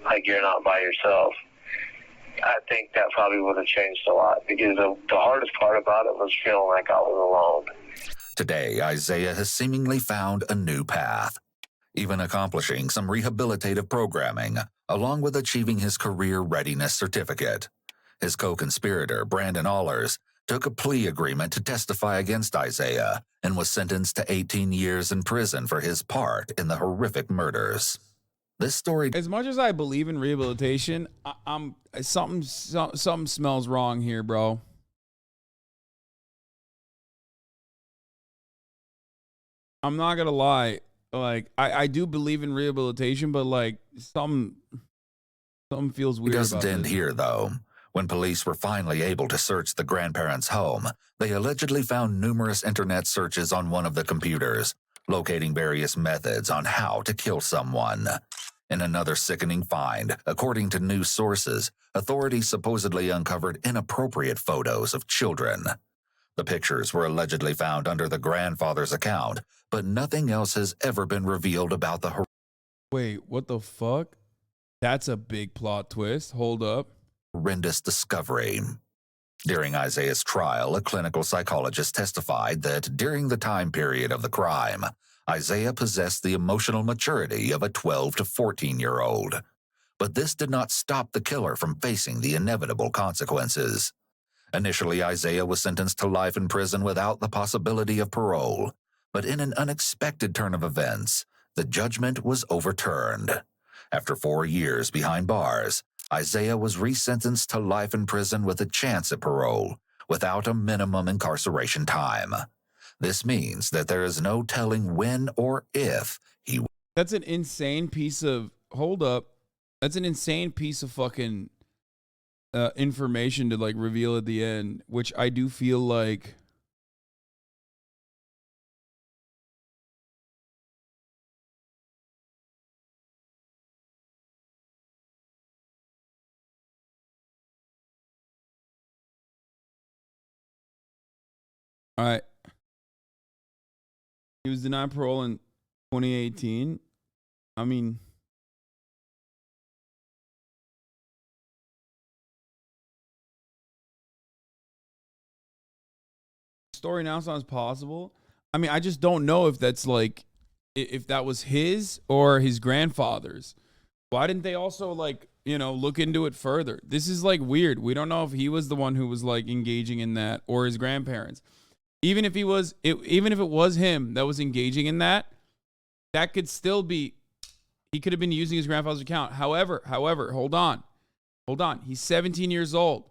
like you're not by yourself, I think that probably would have changed a lot, because the hardest part about it was feeling like I was alone. Today, Isaiah has seemingly found a new path, even accomplishing some rehabilitative programming, along with achieving his career readiness certificate. His co-conspirator, Brandon Allers, took a plea agreement to testify against Isaiah and was sentenced to 18 years in prison for his part in the horrific murders. This story... As much as I believe in rehabilitation, something smells wrong here, bro. I'm not gonna lie. Like, I do believe in rehabilitation, but like something feels weird. It doesn't about end this. here, though. When police were finally able to search the grandparents' home, they allegedly found numerous internet searches on one of the computers, locating various methods on how to kill someone. In another sickening find, according to news sources, authorities supposedly uncovered inappropriate photos of children. The pictures were allegedly found under the grandfather's account, but nothing else has ever been revealed about the Wait, what the fuck? That's a big plot twist. Hold up. horrendous discovery. During Isaiah's trial, a clinical psychologist testified that during the time period of the crime, Isaiah possessed the emotional maturity of a 12 to 14-year-old. But this did not stop the killer from facing the inevitable consequences. Initially, Isaiah was sentenced to life in prison without the possibility of parole, but in an unexpected turn of events, the judgment was overturned. After 4 years behind bars, Isaiah was resentenced to life in prison with a chance at parole, without a minimum incarceration time. This means that there is no telling when or if he... That's an insane piece of... Hold up. That's an insane piece of fucking information to, like, reveal at the end, which I do feel like... All right. He was denied parole in 2018. I mean, story now sounds possible. I mean, I just don't know if that's like, if that was his or his grandfather's. Why didn't they also, like, you know, look into it further? This is like weird. We don't know if he was the one who was like engaging in that or his grandparents. Even if it was him that was engaging in that, that could still be, he could have been using his grandfather's account. However, hold on. He's 17 years old.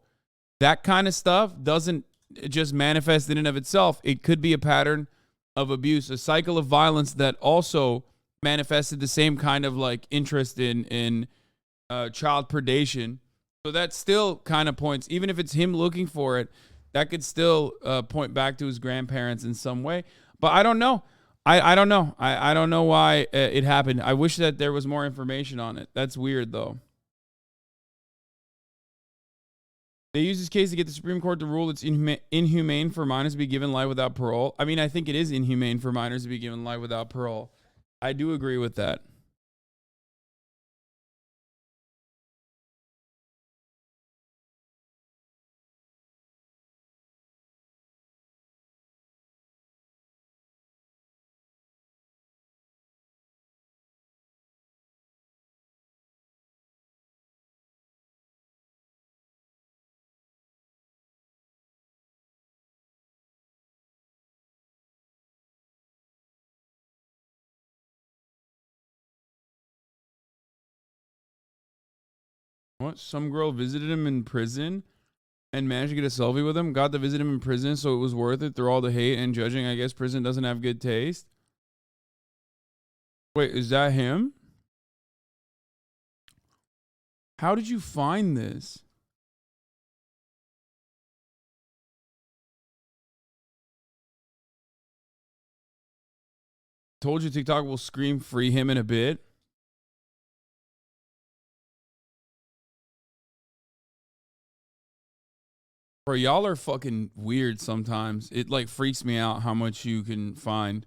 That kind of stuff doesn't just manifest in and of itself. It could be a pattern of abuse, a cycle of violence that also manifested the same kind of like interest in child predation. So that still kind of points, even if it's him looking for it, that could still point back to his grandparents in some way. But I don't know. I don't know. I don't know why it happened. I wish that there was more information on it. That's weird, though. They use this case to get the Supreme Court to rule it's inhumane for minors to be given life without parole. I mean, I think it is inhumane for minors to be given life without parole. I do agree with that. What? Some girl visited him in prison and managed to get a selfie with him. Got to visit him in prison, so it was worth it through all the hate and judging. I guess prison doesn't have good taste. Wait, is that him? How did you find this? Told you TikTok will scream free him in a bit. Bro, y'all are fucking weird sometimes. It like freaks me out how much you can find.